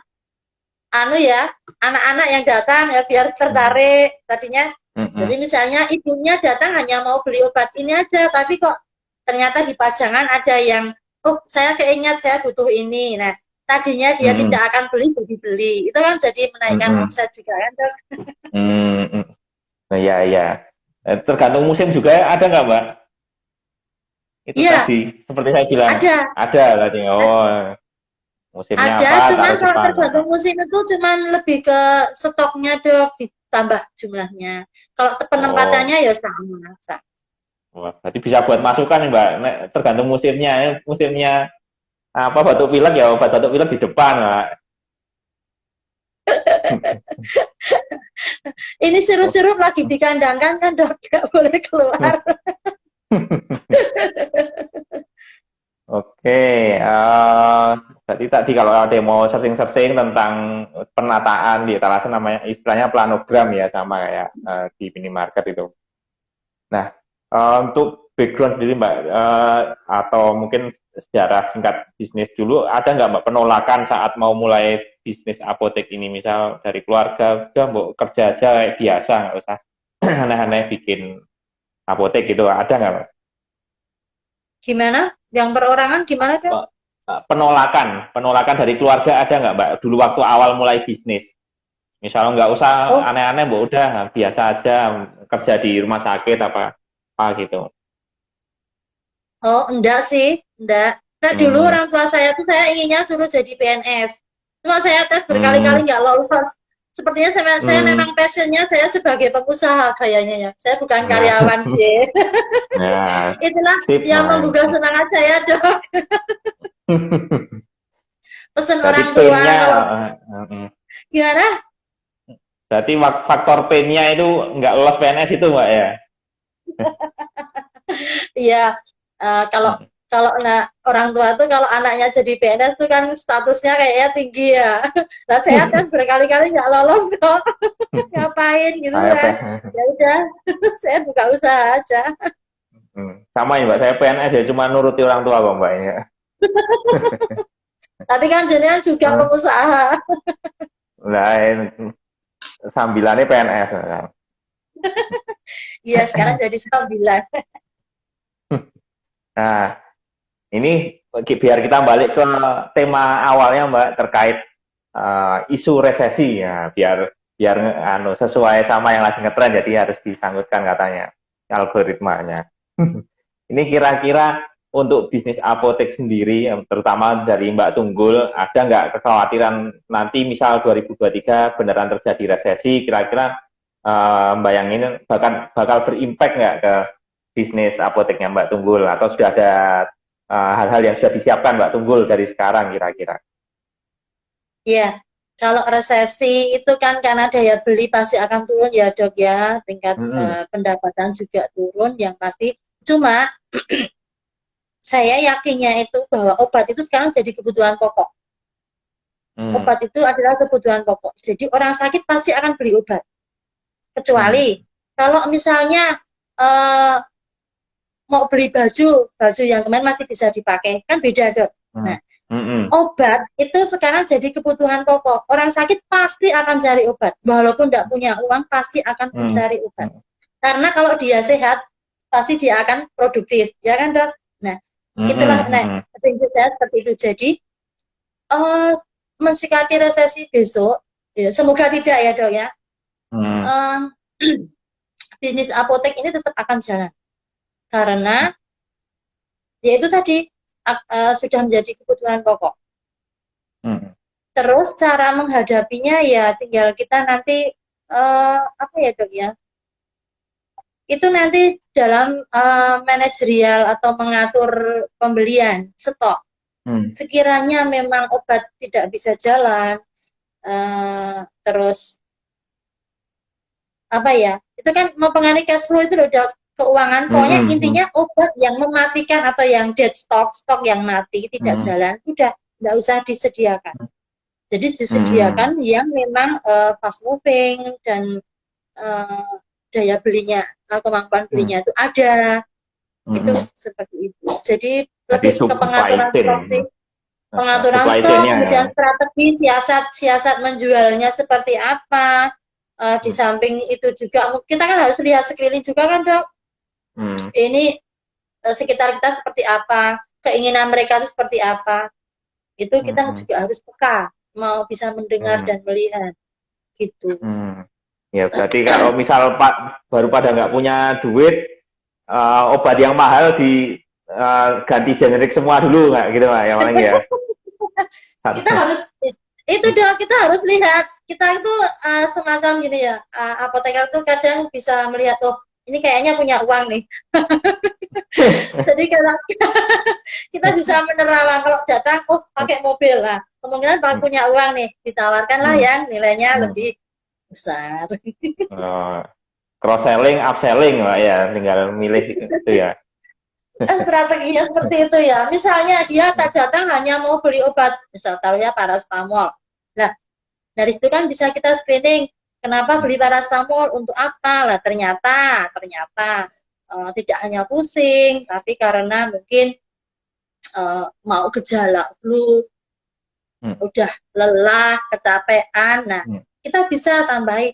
anu ya, anak-anak yang datang ya biar Hmm. tertarik tadinya. Hmm. Jadi misalnya ibunya datang hanya mau beli obat ini aja, tapi kok ternyata di pajangan ada yang, oh saya keingat saya butuh ini. Nah, tadinya dia Hmm. tidak akan beli, jadi beli. Itu kan jadi menaikkan Hmm. omset juga kan, Dok? Hmm. Hmm. Nah, ya, ya. Tergantung musim juga ada nggak, Mbak? Itu Iya, tadi, seperti saya bilang, ada. ada tadi. Oh, musimnya Ada, apa, cuman taruh kalau depan. tergantung musim itu cuman lebih ke stoknya, Dok, ditambah jumlahnya. Kalau Oh, penempatannya ya sama. wah, berarti bisa buat masukan nih, Mbak. Tergantung musimnya. Musimnya apa batuk pilek ya obat batuk pilek di depan, Mbak. Ini sirup-sirup lagi dikandangkan kan, Dok, nggak boleh keluar. Oke, berarti tadi kalau ada yang mau searching-searching tentang penataan di etalase namanya istilahnya planogram ya sama kayak di minimarket itu. Nah, untuk background sendiri Mbak, atau mungkin sejarah singkat bisnis dulu, ada nggak Mbak penolakan saat mau mulai bisnis apotek ini? Misal dari keluarga, udah mau kerja aja kayak biasa, nggak usah aneh-aneh bikin apotek gitu, ada nggak Mbak? Gimana? Yang perorangan gimana, Dok? Penolakan dari keluarga ada nggak Mbak? Dulu waktu awal mulai bisnis, misalnya nggak usah Oh, aneh-aneh, Mbak, udah biasa aja kerja di rumah sakit apa gitu. oh, enggak sih, enggak. Nah, dulu Hmm. orang tua saya tuh saya inginnya suruh jadi PNS. Cuma saya tes berkali-kali Hmm. nggak lolos. Sepertinya saya Hmm. memang passionnya saya sebagai pengusaha kayaknya ya. Saya bukan Nah, karyawan, C. nah, Itulah sip, yang nah. menggugah semangat saya, Dok. Pesan Berarti orang tua pain-nya, kalau gimana? berarti faktor pain-nya itu nggak lolos PNS itu, Mbak ya? Iya, kalau Hmm. kalau orang tua tuh kalau anaknya jadi PNS tuh kan statusnya kayaknya tinggi ya. Nah saya tes berkali-kali nggak lolos kok. Ngapain gitu Saya kan? PNS. Ya udah, saya buka usaha aja. Sama ya, Mbak. Saya PNS ya, cuma nuruti orang tua kok, Mbak. Ya. Tapi kan jenengan juga pengusaha. Nah, sambilannya PNS. Kan. Iya, sekarang jadi 9. Nah, ini biar kita balik ke tema awalnya, Mbak, terkait isu resesi ya, biar biar sesuai sama yang lagi ngetren, jadi harus disanggutkan katanya algoritmanya. Ini kira-kira untuk bisnis apotek sendiri, terutama dari Mbak Tunggul, ada nggak kekhawatiran nanti misal 2023 beneran terjadi resesi, kira-kira bayangin bakal berimpact nggak ke bisnis apoteknya Mbak Tunggul, atau sudah ada hal-hal yang sudah disiapkan Mbak Tunggul dari sekarang kira-kira? Ya, kalau resesi itu kan karena daya beli pasti akan turun ya dok ya, tingkat pendapatan juga turun yang pasti. Cuma saya yakinnya itu bahwa obat itu sekarang jadi kebutuhan pokok. Obat itu adalah kebutuhan pokok. Jadi orang sakit pasti akan beli obat. Kecuali kalau misalnya mau beli baju yang kemarin masih bisa dipakai, kan beda dok. Nah, obat itu sekarang jadi kebutuhan pokok. Orang sakit pasti akan cari obat. Walaupun tidak punya uang, pasti akan mencari obat. Karena kalau dia sehat, pasti dia akan produktif. Ya kan dok? Nah, itulah seperti itu. Jadi, mensikapi resesi besok, ya, semoga tidak ya dok ya. Bisnis apotek ini tetap akan jalan. Karena, ya itu tadi, sudah menjadi kebutuhan pokok. Terus cara menghadapinya ya tinggal kita nanti apa ya dok ya? Itu nanti dalam manajerial atau mengatur pembelian stok. Sekiranya memang obat tidak bisa jalan, terus apa ya? Itu kan mempengaruhi cash flow itu udah keuangan. Pokoknya intinya obat yang mematikan atau yang dead stock, stok yang mati tidak jalan, udah nggak usah disediakan. Jadi disediakan yang memang fast moving dan daya belinya, kemampuan belinya itu ada. Itu seperti itu. Jadi lebih ke pengaturan stok sih. Pengaturan stok, kemudian strategi, siasat menjualnya seperti apa. Di samping itu juga kita kan harus lihat sekeliling juga kan dok. Ini sekitar kita seperti apa, keinginan mereka itu seperti apa. Itu kita juga harus peka, mau bisa mendengar dan melihat gitu. Ya berarti kalau misal baru pada nggak punya duit, obat yang mahal ganti generik semua dulu nggak gitu Pak ya paling ya. Kita harus itu dong, kita harus lihat, kita itu semacam gini ya, apoteker tuh kadang bisa melihat, oh ini kayaknya punya uang nih. Jadi kalau kita bisa menerawang, kalau datang, oh pakai mobil lah, kemungkinan punya uang nih, ditawarkan lah yang nilainya lebih besar. Cross selling, upselling Pak ya, tinggal milih itu ya. Strateginya seperti itu ya. Misalnya dia tak datang hanya mau beli obat, misal taruhnya paracetamol. Nah, dari situ kan bisa kita screening, kenapa beli paracetamol, untuk apa? Lah ternyata tidak hanya pusing, tapi karena mungkin mau gejala flu, udah lelah, kecapean. Nah, kita bisa tambahin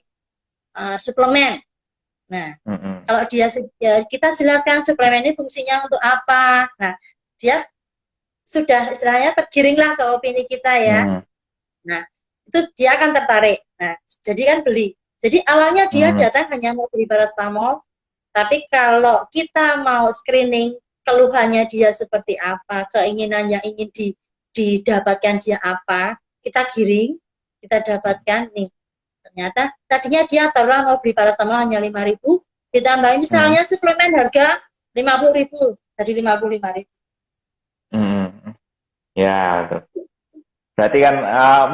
suplemen. Nah, kalau dia ya, kita jelaskan suplemen ini fungsinya untuk apa. Nah, dia sudah istilahnya tergiringlah ke opini kita ya. Nah, itu dia akan tertarik. Nah, jadi kan beli. Jadi awalnya dia datang hanya mau beli paracetamol, tapi kalau kita mau screening keluhannya dia seperti apa, keinginan yang ingin didapatkan dia apa, kita giring, kita dapatkan nih. Ternyata tadinya dia taruhlah mau beli paracetamol hanya 5.000, ditambahin misalnya suplemen harga 50.000, jadi 55.000. Ya, tuh. Berarti kan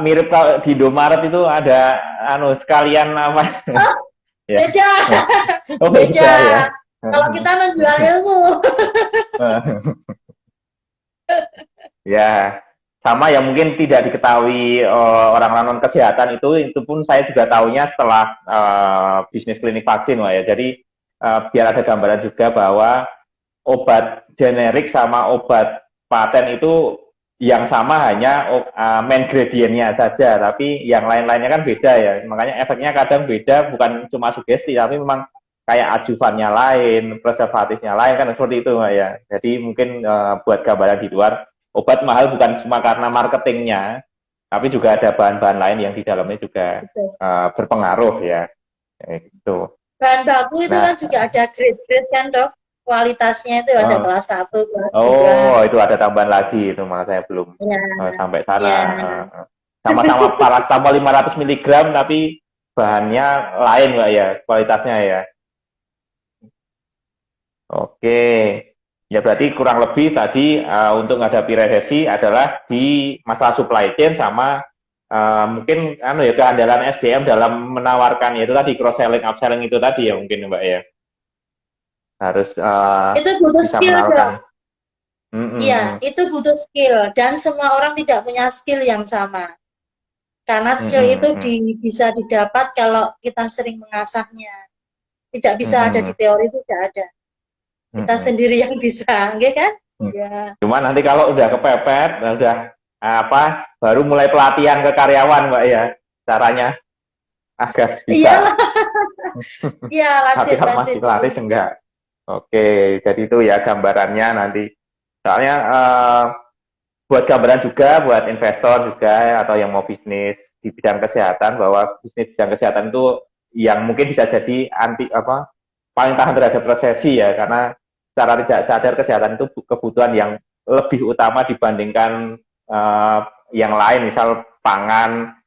mirip kalau di Indomaret itu ada sekalian apa? Ya. Beda. Oh, beda. Ya. Kalau kita menjual ilmu. Ya, sama yang mungkin tidak diketahui orang-orang kesehatan itu pun saya juga tahunya setelah bisnis klinik vaksin Pak ya. Jadi biar ada gambaran juga bahwa obat generik sama obat paten itu yang sama, hanya main gradientnya saja, tapi yang lain-lainnya kan beda ya. Makanya efeknya kadang beda, bukan cuma sugesti, tapi memang kayak adjuvannya lain, preservatifnya lain, kan seperti itu Mbak ya. Jadi mungkin buat gambaran di luar, obat mahal bukan cuma karena marketingnya, tapi juga ada bahan-bahan lain yang di dalamnya juga berpengaruh ya. Gitu. Bahan baku itu kan juga ada grade-grade kan dok? kualitasnya itu ada Oh, kelas satu, kelas 2. oh, itu ada tambahan lagi itu, malah saya belum Ya, sampai sana. ya. Sama-sama paracetamol 500 miligram, tapi bahannya lain, Mbak ya, kualitasnya ya. Oke, ya berarti kurang lebih tadi untuk menghadapi resesi adalah di masalah supply chain sama mungkin ya keandalan SDM dalam menawarkan itu tadi cross selling, upselling itu tadi ya mungkin Mbak ya harus Itu butuh bisa skill dong. menawarkan. Iya, Mm-mm, itu butuh skill dan semua orang tidak punya skill yang sama. Karena skill itu mm-mm, bisa didapat kalau kita sering mengasahnya. Tidak bisa ada di mm-mm, teori, itu tidak ada. Kita mm-mm, sendiri yang bisa, enggak kan? mm. Ya. Cuma nanti kalau udah kepepet, udah baru mulai pelatihan ke karyawan Mbak ya caranya agar bisa. Iyalah, iya Tapi lanjut kalau lanjut masih itu. laris enggak. Oke, jadi itu ya gambarannya nanti. Soalnya buat gambaran juga buat investor juga atau yang mau bisnis di bidang kesehatan bahwa bisnis bidang kesehatan itu yang mungkin bisa jadi anti paling tahan terhadap resesi ya karena secara tidak sadar kesehatan itu kebutuhan yang lebih utama dibandingkan yang lain misal pangan,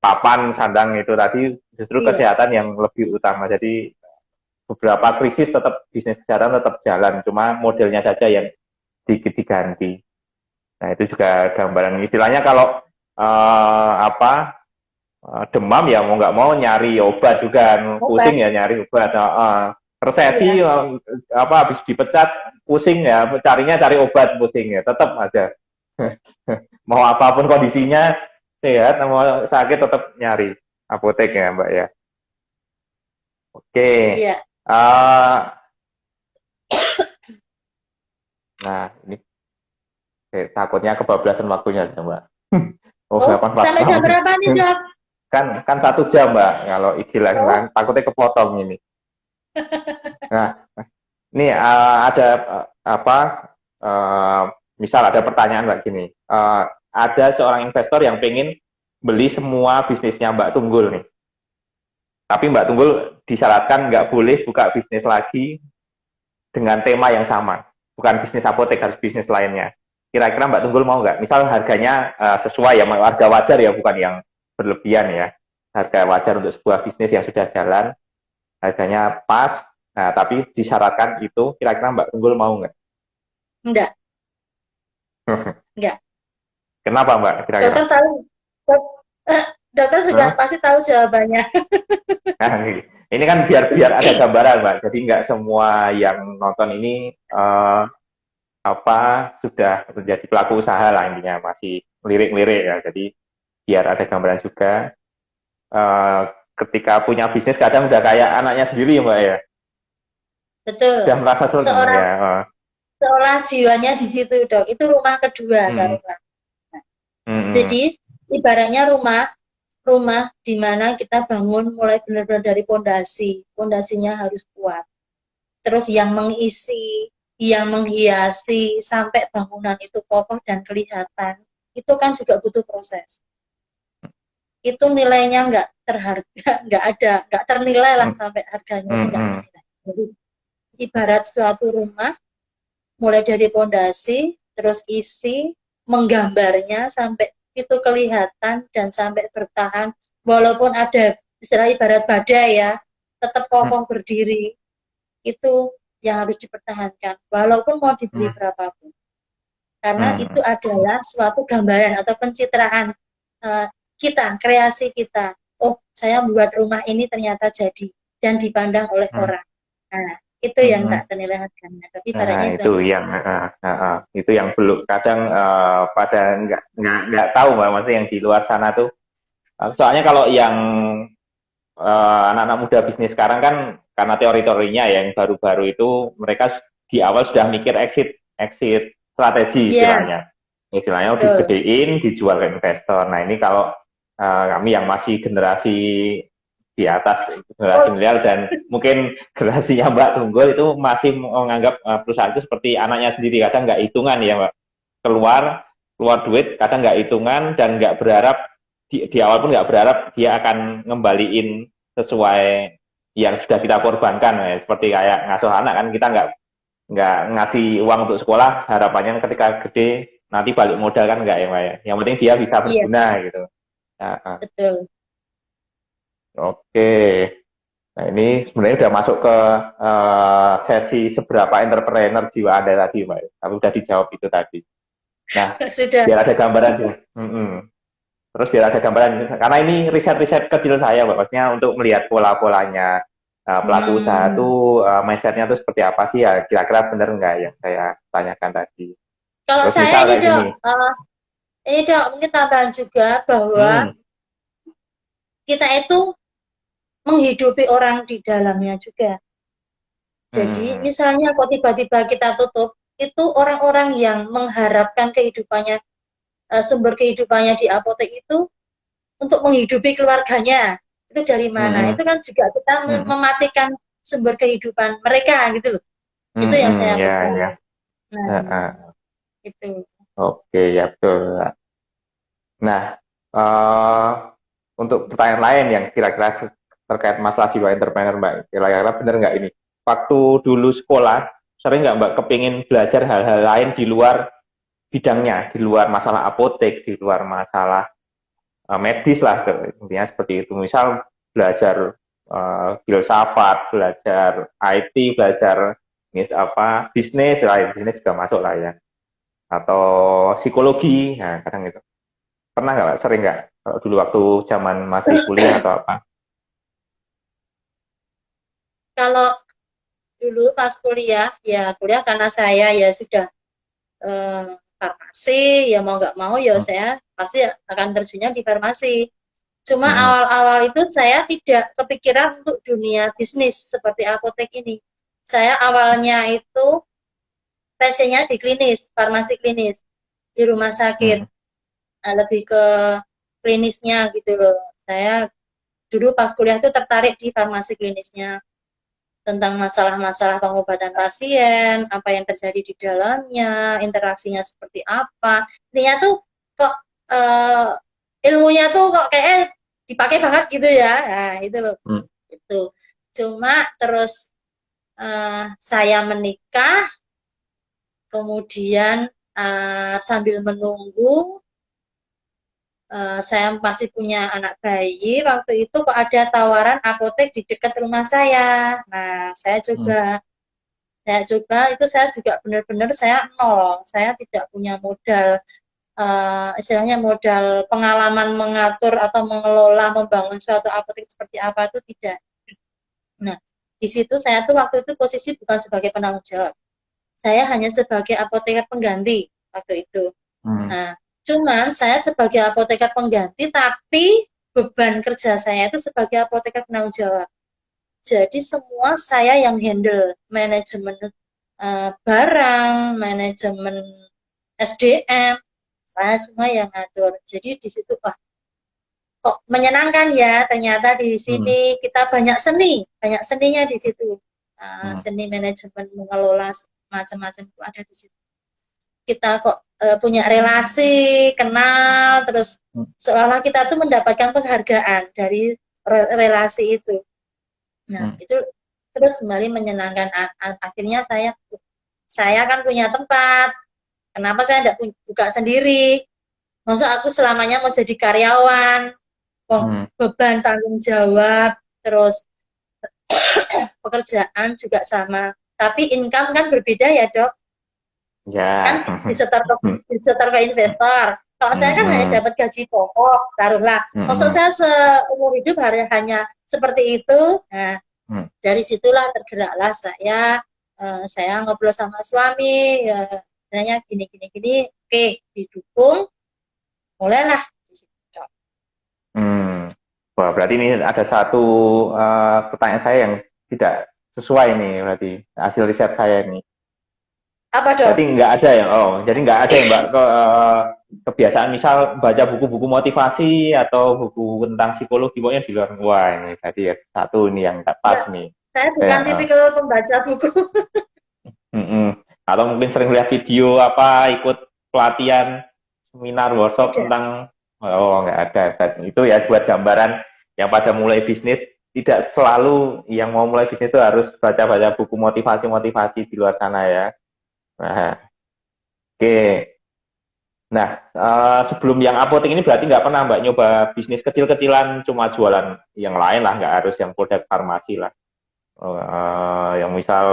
papan, sandang itu tadi justru Iya, kesehatan yang lebih utama. Jadi beberapa krisis tetap bisnis kesehatan tetap jalan, cuma modelnya saja yang sedikit diganti. Nah itu juga gambaran istilahnya kalau demam ya mau nggak mau nyari obat juga, obat. pusing ya nyari obat. Resesi Iya, habis dipecat pusing ya carinya cari obat pusing ya tetap aja mau apapun kondisinya sehat mau sakit tetap nyari apotek ya Mbak ya. Oke. iya. Uh, nah ini takutnya kebablasan waktunya Mbak. Oh, Oh, 84 sampai jam tahun. berapa nih, Dok? Kan 1 jam, Mbak. Kalau istilah Oh, takutnya kepotong ini. Nah, ini ada apa? Uh, misal ada pertanyaan Mbak gini. Ada seorang investor yang pengen beli semua bisnisnya Mbak Tunggul nih. Tapi Mbak Tunggul disyaratkan nggak boleh buka bisnis lagi dengan tema yang sama. Bukan bisnis apotek, harus bisnis lainnya. Kira-kira Mbak Tunggul mau nggak? Misal harganya sesuai ya, harga wajar ya, bukan yang berlebihan ya. Harga wajar untuk sebuah bisnis yang sudah jalan, harganya pas, nah tapi disyaratkan itu, kira-kira Mbak Tunggul mau nggak? enggak, enggak. Kenapa Mbak kira-kira? Dokter tahu. Dok- Dokter sudah Huh? pasti tahu jawabannya. Nah, ini kan biar ada gambaran Mbak, jadi nggak semua yang nonton ini sudah menjadi pelaku usaha lah intinya, masih lirik-lirik ya, jadi biar ada gambaran juga. Uh, Ketika punya bisnis kadang udah kayak anaknya sendiri Mbak ya, Betul. udah merasa sulit Seorang ya. seolah jiwanya di situ, Dok. Itu rumah kedua, Hmm, taruhlah. hmm, Jadi, ibaratnya rumah rumah di mana kita bangun mulai benar-benar dari pondasi. Pondasinya harus kuat. Terus yang mengisi, yang menghiasi sampai bangunan itu kokoh dan kelihatan, itu kan juga butuh proses. Itu nilainya nggak terharga, nggak ada, nggak ternilai lah hmm, sampai harganya itu hmm, nggak hmm, ternilai. Jadi ibarat suatu rumah, mulai dari pondasi, terus isi, menggambarnya sampai itu kelihatan dan sampai bertahan, walaupun ada istilah ibarat badai ya, tetap hmm, kokoh berdiri. Itu yang harus dipertahankan, walaupun mau dibeli hmm, berapapun. Karena hmm, itu adalah suatu gambaran atau pencitraan kita, kreasi kita. Oh, saya membuat rumah ini ternyata jadi dan dipandang oleh hmm, orang. Nah, itu yang hmm. tak ternilai harganya. Tapi Nah ibaratnya itu itu aja. itu yang belum kadang pada nggak tahu Mbak, maksudnya yang di luar sana tuh. Soalnya kalau yang anak-anak muda bisnis sekarang kan karena teori-teorinya yang baru-baru itu mereka di awal sudah mikir exit exit strategi Iya, istilahnya. Istilahnya betul. digedein, dijual ke investor. Nah ini kalau kami yang masih generasi di atas generasi Oh, milenial dan mungkin generasinya Mbak Tunggul itu masih menganggap perusahaan itu seperti anaknya sendiri. Kadang nggak hitungan ya Mbak. Keluar keluar duit, kadang nggak hitungan dan nggak berharap di awal pun nggak berharap dia akan ngembaliin sesuai yang sudah kita korbankan ya. Seperti kayak ngasuh anak kan kita nggak ngasih uang untuk sekolah, harapannya ketika gede nanti balik modal kan nggak ya Mbak ya. Yang penting dia bisa Iya, berguna gitu. Nah, betul. oke. Nah ini sebenarnya udah masuk ke sesi seberapa entrepreneur jiwa Anda tadi Mbak. Tapi udah dijawab itu tadi. Nah Sudah. biar ada gambaran sih. Terus biar ada gambaran, karena ini riset-riset kecil saya, Mbak. Maksudnya untuk melihat pola-polanya pelaku usaha Hmm. tuh mindsetnya tuh seperti apa sih ya, kira-kira benar nggak yang saya tanyakan tadi. Kalau Terus saya misal ini kayak dok, gini, ini dok mungkin tambahan juga bahwa hmm, kita itu menghidupi orang di dalamnya juga. Jadi hmm, misalnya kok tiba-tiba kita tutup, itu orang-orang yang mengharapkan kehidupannya, sumber kehidupannya di apotek itu untuk menghidupi keluarganya. Itu dari mana? hmm, Itu kan juga kita hmm, mematikan sumber kehidupan mereka gitu loh. Itu yang saya ya, pegang. ya, Nah, uh. itu. Oke, ya betul. Nah, eh, untuk pertanyaan lain yang kira-kira terkait masalah jiwa entrepreneur, Mbak, kira-kira benar nggak ini? Waktu dulu sekolah, sering nggak Mbak kepingin belajar hal-hal lain di luar bidangnya, di luar masalah apotek, di luar masalah medis lah, intinya seperti itu. Misal belajar filsafat, belajar IT, belajar bisnis, lah, bisnis juga masuk lah ya. Atau psikologi, nah kadang itu. Pernah nggak, Pak? Sering nggak? Kalau dulu waktu zaman masih kuliah atau apa? Kalau dulu pas kuliah, ya kuliah karena saya ya sudah farmasi, ya mau nggak mau ya Hmm, saya pasti akan terjunnya di farmasi. Cuma hmm, awal-awal itu saya tidak kepikiran untuk dunia bisnis seperti apotek ini. Saya awalnya itu passionnya di klinis, farmasi klinis, di rumah sakit. hmm, Lebih ke klinisnya gitu loh. Saya dulu pas kuliah itu tertarik di farmasi klinisnya, tentang masalah-masalah pengobatan pasien, apa yang terjadi di dalamnya, interaksinya seperti apa. Intinya tuh kok eh, ilmunya tuh kok kayak dipakai banget gitu ya. Nah, itu loh. hmm, Itu. Cuma terus saya menikah, kemudian sambil menunggu saya masih punya anak bayi, waktu itu kok ada tawaran apotek di dekat rumah saya. Nah, hmm, saya coba itu saya juga benar-benar saya nol, saya tidak punya modal, istilahnya modal pengalaman mengatur atau mengelola, membangun suatu apotek seperti apa itu tidak. Nah, di situ saya tuh waktu itu posisi bukan sebagai penanggung jawab, saya hanya sebagai apoteker pengganti waktu itu. hmm, Nah, cuman saya sebagai apoteker pengganti, tapi beban kerja saya itu sebagai apoteker penanggung jawab. Jadi semua saya yang handle manajemen barang, manajemen SDM, saya semua yang ngatur. Jadi di situ kok menyenangkan ya. Ternyata di hmm, sini kita banyak seninya di situ. hmm, Seni manajemen mengelola macam-macam itu ada di situ. Kita kok punya relasi, kenal, terus hmm, seolah kita tuh mendapatkan penghargaan dari relasi itu. Nah, hmm, itu terus kembali menyenangkan. Akhirnya saya kan punya tempat. Kenapa saya tidak buka sendiri? Masa aku selamanya mau jadi karyawan? hmm. Beban tanggung jawab, terus pekerjaan juga sama. Tapi income kan berbeda ya dok. Kan Ya, hmm, disetor ke investor. Kalau saya kan hanya hmm, dapat gaji pokok, taruhlah. Maksud hmm, saya seumur hidup hanya seperti itu. Nah, hmm, dari situlah tergeraklah saya ngobrol sama suami, ya, nanya gini gini gini, oke didukung, mulailah di situ. hmm. Wah, berarti ini ada satu pertanyaan saya yang tidak sesuai nih, berarti hasil riset saya ini. Apa dok? Berarti nggak ada ya? Oh, jadi nggak ada ya Mbak kebiasaan misal baca buku-buku motivasi atau buku tentang psikologi pokoknya di luar. Wah, ini tadi ya satu ini yang tak pas Enggak, nih. saya bukan Kayak, tipikal pembaca buku. atau mungkin sering lihat video apa ikut pelatihan seminar workshop Tidak. tentang, oh nggak ada. Itu ya buat gambaran yang pada mulai bisnis tidak selalu yang mau mulai bisnis itu harus baca-baca buku motivasi-motivasi di luar sana ya. Nah, oke. Nah, sebelum yang apotek ini berarti nggak pernah Mbak nyoba bisnis kecil-kecilan, cuma jualan yang lain lah, nggak harus yang produk farmasi lah. Yang misal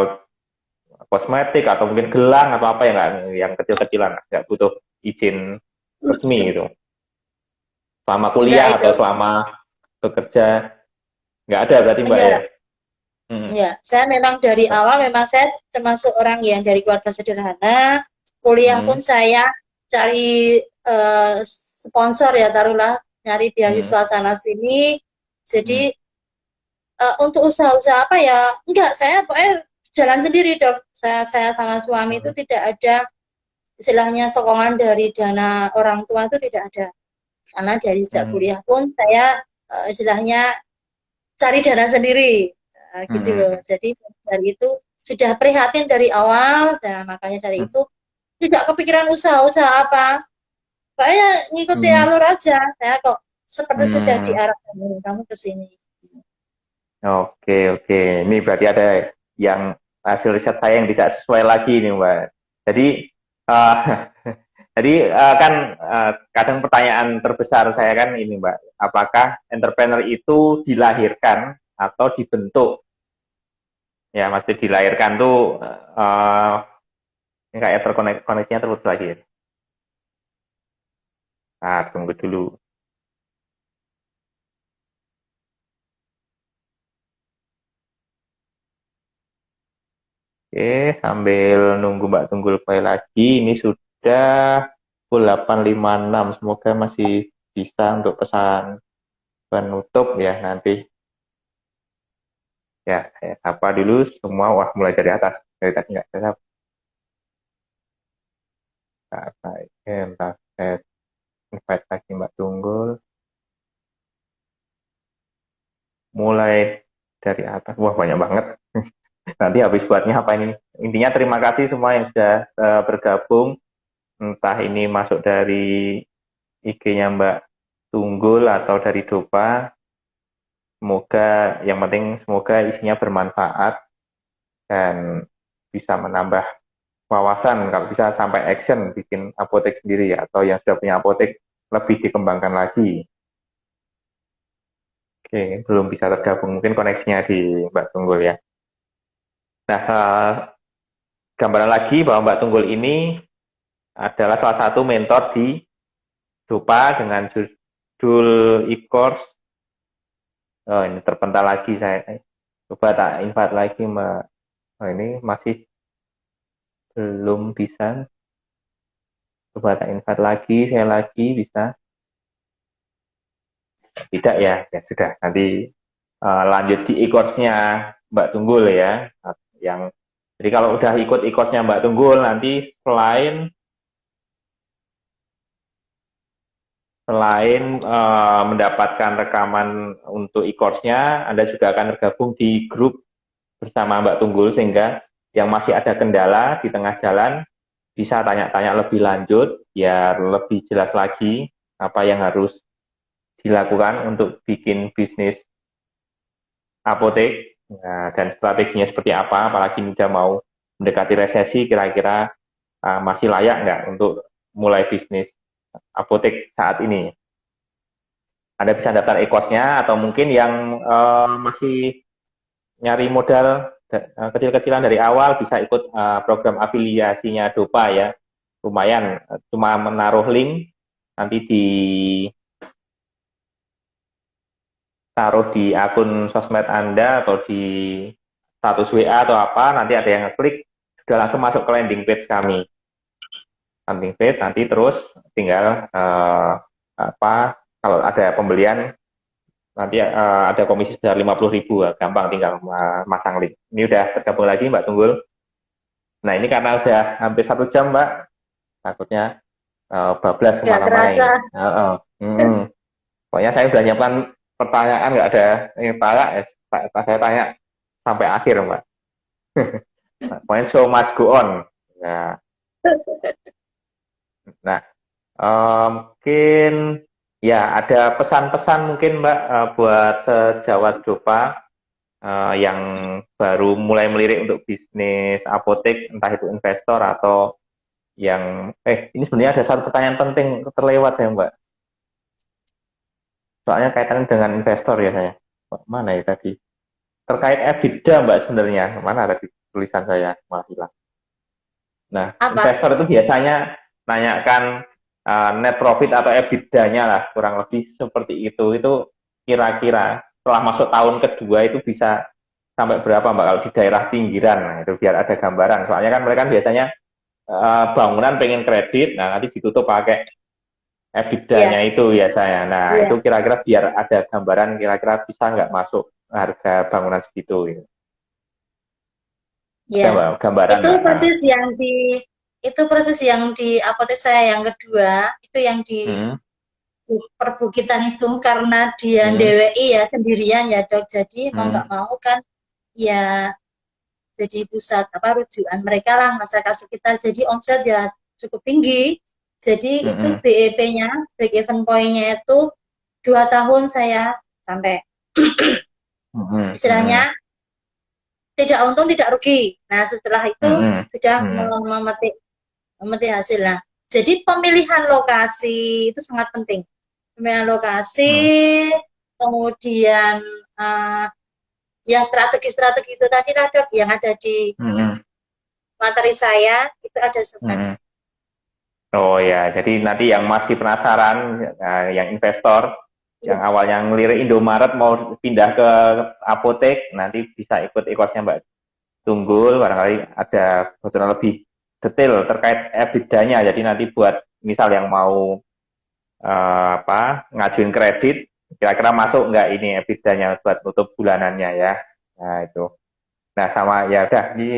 kosmetik atau mungkin gelang atau apa ya, nggak, yang kecil-kecilan, nggak butuh izin resmi gitu. Selama Enggak kuliah itu. atau selama bekerja, nggak ada berarti Mbak ya? Enggak. Hmm. Ya, saya memang dari awal memang saya termasuk orang yang dari keluarga sederhana. Kuliah Hmm. pun saya cari sponsor ya, taruhlah nyari Hmm. beasiswa sana sini. Jadi Hmm. untuk usaha-usaha apa ya? Enggak, saya pokoknya jalan sendiri, Dok. Saya sama suami itu Hmm. tidak ada istilahnya sokongan dari dana orang tua, itu tidak ada. Karena dari sejak Hmm. kuliah pun saya istilahnya cari dana sendiri. Gitu. Hmm. Jadi dari itu sudah prihatin dari awal, dan makanya dari Hmm. itu tidak kepikiran usaha-usaha apa. Kayaknya ngikuti Hmm. alur aja. Saya kok seperti sudah Hmm. diarahkan kamu ke sini. Oke, oke. Ini berarti ada yang hasil riset saya yang tidak sesuai lagi nih, Mbak. Jadi, uh, kan kadang pertanyaan terbesar saya kan ini, Mbak. Apakah entrepreneur itu dilahirkan atau dibentuk? Ya, masih dilahirkan tuh ini kayak koneksinya terus lagi. Nah, tunggu dulu. Oke, sambil nunggu Mbak Tunggul kembali lagi, ini sudah pukul 8.56. Semoga masih bisa untuk pesan penutup ya nanti. Ya, saya sapa dulu semua. Wah, mulai dari atas. Dari tadi nggak saya sapa. Entah, saya invite lagi Mbak Tunggul. Mulai dari atas. Wah, banyak banget. Nanti habis buatnya apa ini? Intinya terima kasih semua yang sudah bergabung. Entah ini masuk dari IG-nya Mbak Tunggul atau dari Dopa. Semoga, yang penting semoga isinya bermanfaat dan bisa menambah wawasan, kalau bisa sampai action bikin apotek sendiri ya, atau yang sudah punya apotek lebih dikembangkan lagi. Oke, belum bisa tergabung, mungkin koneksinya di Mbak Tunggul ya. Nah, gambaran lagi bahwa Mbak Tunggul ini adalah salah satu mentor di Dopa dengan judul e-course. Oh, ini terpental lagi saya. Coba tak invite lagi Mbak. Oh, ini masih belum bisa. Coba tak invite lagi, saya lagi bisa. Tidak ya, ya sudah. Nanti lanjut di e-course-nya Mbak Tunggul ya. Yang jadi kalau udah ikut e-course-nya Mbak Tunggul, nanti selain mendapatkan rekaman untuk e-course-nya, Anda juga akan tergabung di grup bersama Mbak Tunggul, sehingga yang masih ada kendala di tengah jalan bisa tanya-tanya lebih lanjut biar lebih jelas lagi apa yang harus dilakukan untuk bikin bisnis apotek. Nah, dan strateginya seperti apa, apalagi udah mau mendekati resesi, kira-kira masih layak nggak untuk mulai bisnis apotek saat ini. Anda bisa daftar e-course-nya, atau mungkin yang masih nyari modal kecil-kecilan dari awal bisa ikut program afiliasinya Dopa ya. Lumayan, cuma menaruh link nanti ditaruh di akun sosmed Anda atau di status WA atau apa, nanti ada yang ngeklik sudah langsung masuk ke landing page kami. Landing page nanti terus tinggal apa, kalau ada pembelian nanti ada komisi sebesar 50.000, gampang tinggal masang link. Ini udah tergabung lagi Mbak Tunggul. Nah, ini karena udah hampir 1 jam Mbak, takutnya bablas Nggak kemana-mana terasa. ini. Pokoknya saya udah nyiapkan pertanyaan, nggak ada yang tanya, saya tanya sampai akhir Mbak. Pokoknya show must go on. Nah, nah mungkin Ya, ada pesan-pesan mungkin Mbak buat sejawat Dopa yang baru mulai melirik untuk bisnis apotek, entah itu investor atau yang ini sebenarnya ada satu pertanyaan penting terlewat saya Mbak. Soalnya kaitannya dengan investor ya saya. Mana ya tadi? Terkait EBITDA Mbak sebenarnya. Mana tadi tulisan saya malah hilang. Nah, Apa? investor itu biasanya nanyakan net profit atau EBITDA-nya lah, kurang lebih seperti itu. Itu kira-kira setelah masuk tahun kedua itu bisa sampai berapa Mbak kalau di daerah pinggiran? Nah, itu biar ada gambaran. Soalnya kan mereka kan biasanya bangunan pengen kredit, nah nanti ditutup pakai EBITDA-nya Iya, itu ya saya. Nah, itu iya, kira-kira biar ada gambaran kira-kira bisa nggak masuk harga bangunan segitu gitu. Ada iya. Mbak gambaran Itu Mbak? Ah. persis yang di itu persis yang di apotek saya yang kedua, itu yang di Hmm, perbukitan itu karena dia hmm, DWI ya sendirian ya dok. Jadi mau nggak hmm, mau kan ya jadi pusat apa rujukan mereka lah masyarakat sekitar. Jadi omset ya cukup tinggi. Jadi itu hmm, BEP-nya break even point-nya itu 2 tahun saya sampai hmm, istilahnya hmm, tidak untung tidak rugi. Nah setelah itu hmm, sudah hmm, memetik memetik hasil. Nah jadi pemilihan lokasi itu sangat penting. Pemilihan lokasi, hmm, kemudian uh, ya strategi-strategi itu tadi lah dok yang ada di hmm, materi saya itu ada semua di hmm. Oh ya, jadi nanti yang masih penasaran, yang investor, yang sini. awalnya ngelirik Indomaret mau pindah ke apotek, nanti bisa ikut e-course-nya Mbak Tunggul, barangkali ada bocoran lebih detail terkait EBITDA-nya. Jadi nanti buat misal yang mau ngajuin kredit, kira-kira masuk nggak ini EBITDA-nya buat nutup bulanannya ya. Nah itu. Nah sama ya udah di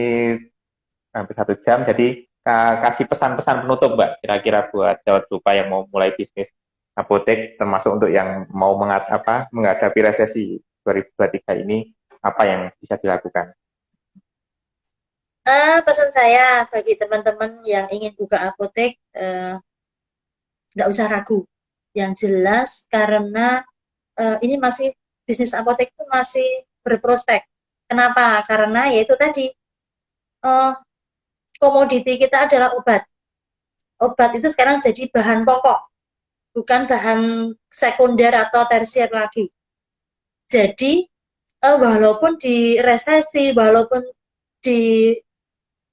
hampir 1 jam, jadi kasih pesan-pesan penutup Mbak, kira-kira buat jawab lupa yang mau mulai bisnis apotek, termasuk untuk yang mau menghadapi resesi 2023 ini, apa yang bisa dilakukan? Pesan saya bagi teman-teman yang ingin buka apotek, nggak usah ragu. Yang jelas karena ini masih bisnis apotek itu masih berprospek. Kenapa? Karena yaitu tadi uh, komoditi kita adalah obat. Obat itu sekarang jadi bahan pokok, bukan bahan sekunder atau tersier lagi. Jadi walaupun di resesi, walaupun di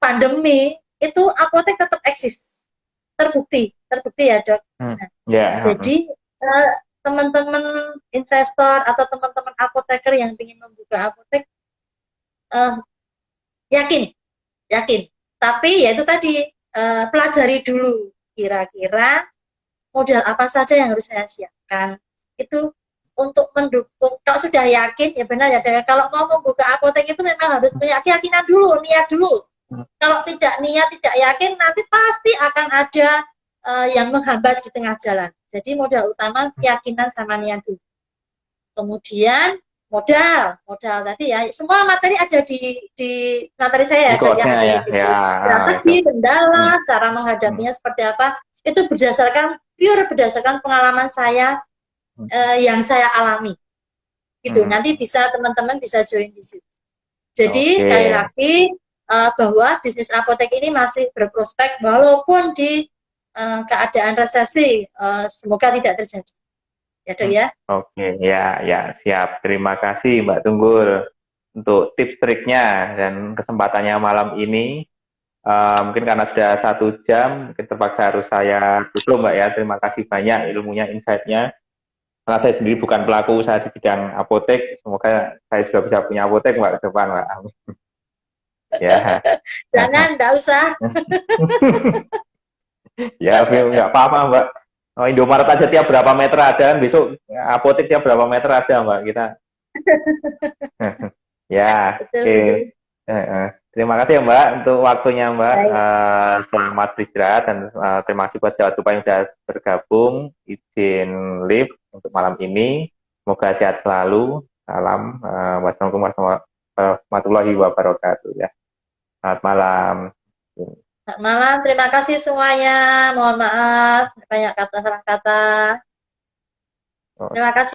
pandemi, itu apotek tetap eksis. Terbukti ya dok. Hmm. Nah, Ya, jadi eh, teman-teman investor atau teman-teman apoteker yang ingin membuka apotek, eh, yakin, yakin. Tapi ya itu tadi, pelajari dulu kira-kira modal apa saja yang harus saya siapkan. Itu untuk mendukung, kalau sudah yakin, ya benar ya, kalau mau membuka apotek itu memang harus punya keyakinan dulu, niat dulu. Kalau tidak niat, tidak yakin, nanti pasti akan ada yang menghambat di tengah jalan. Jadi modal utama keyakinan sama niat dulu. Kemudian modal tadi ya, semua materi ada di materi saya ya, yang e-course-nya ada di ya, situ. ya itu. Strategi, Hmm, kendala, cara hmm, menghadapinya seperti apa, itu berdasarkan pengalaman saya hmm. yang saya alami. Gitu. Hmm. Nanti bisa teman-teman bisa join di situ. Jadi Oke. sekali lagi bahwa bisnis apotek ini masih berprospek walaupun di keadaan resesi, semoga tidak terjadi. Ya dok Hmm. ya. Oke, ya, ya, siap. Terima kasih Mbak Tunggul untuk tips triknya dan kesempatannya malam ini. Mungkin karena sudah 1 jam, mungkin terpaksa harus saya tutup Mbak ya. Terima kasih banyak ilmunya, insight-nya. Karena saya sendiri bukan pelaku usaha di bidang apotek, semoga saya juga bisa punya apotek Mbak ke depan Mbak. Amin. Ya. Jangan, enggak usah. Ya, nggak apa-apa Mbak. Oh, Indomaret aja tiap berapa meter ada kan, besok apotek tiap berapa meter ada Mbak kita. Ya, Betul oke. betul. Terima kasih ya Mbak untuk waktunya Mbak. Baik. Selamat beristirahat dan terima kasih buat jawab yang sudah bergabung. Izin live untuk malam ini. Semoga sehat selalu. Salam. Wassalamualaikum warahmatullahi wabarakatuh ya. Selamat malam. Selamat malam, terima kasih semuanya. Mohon maaf banyak kata salah kata. Terima kasih.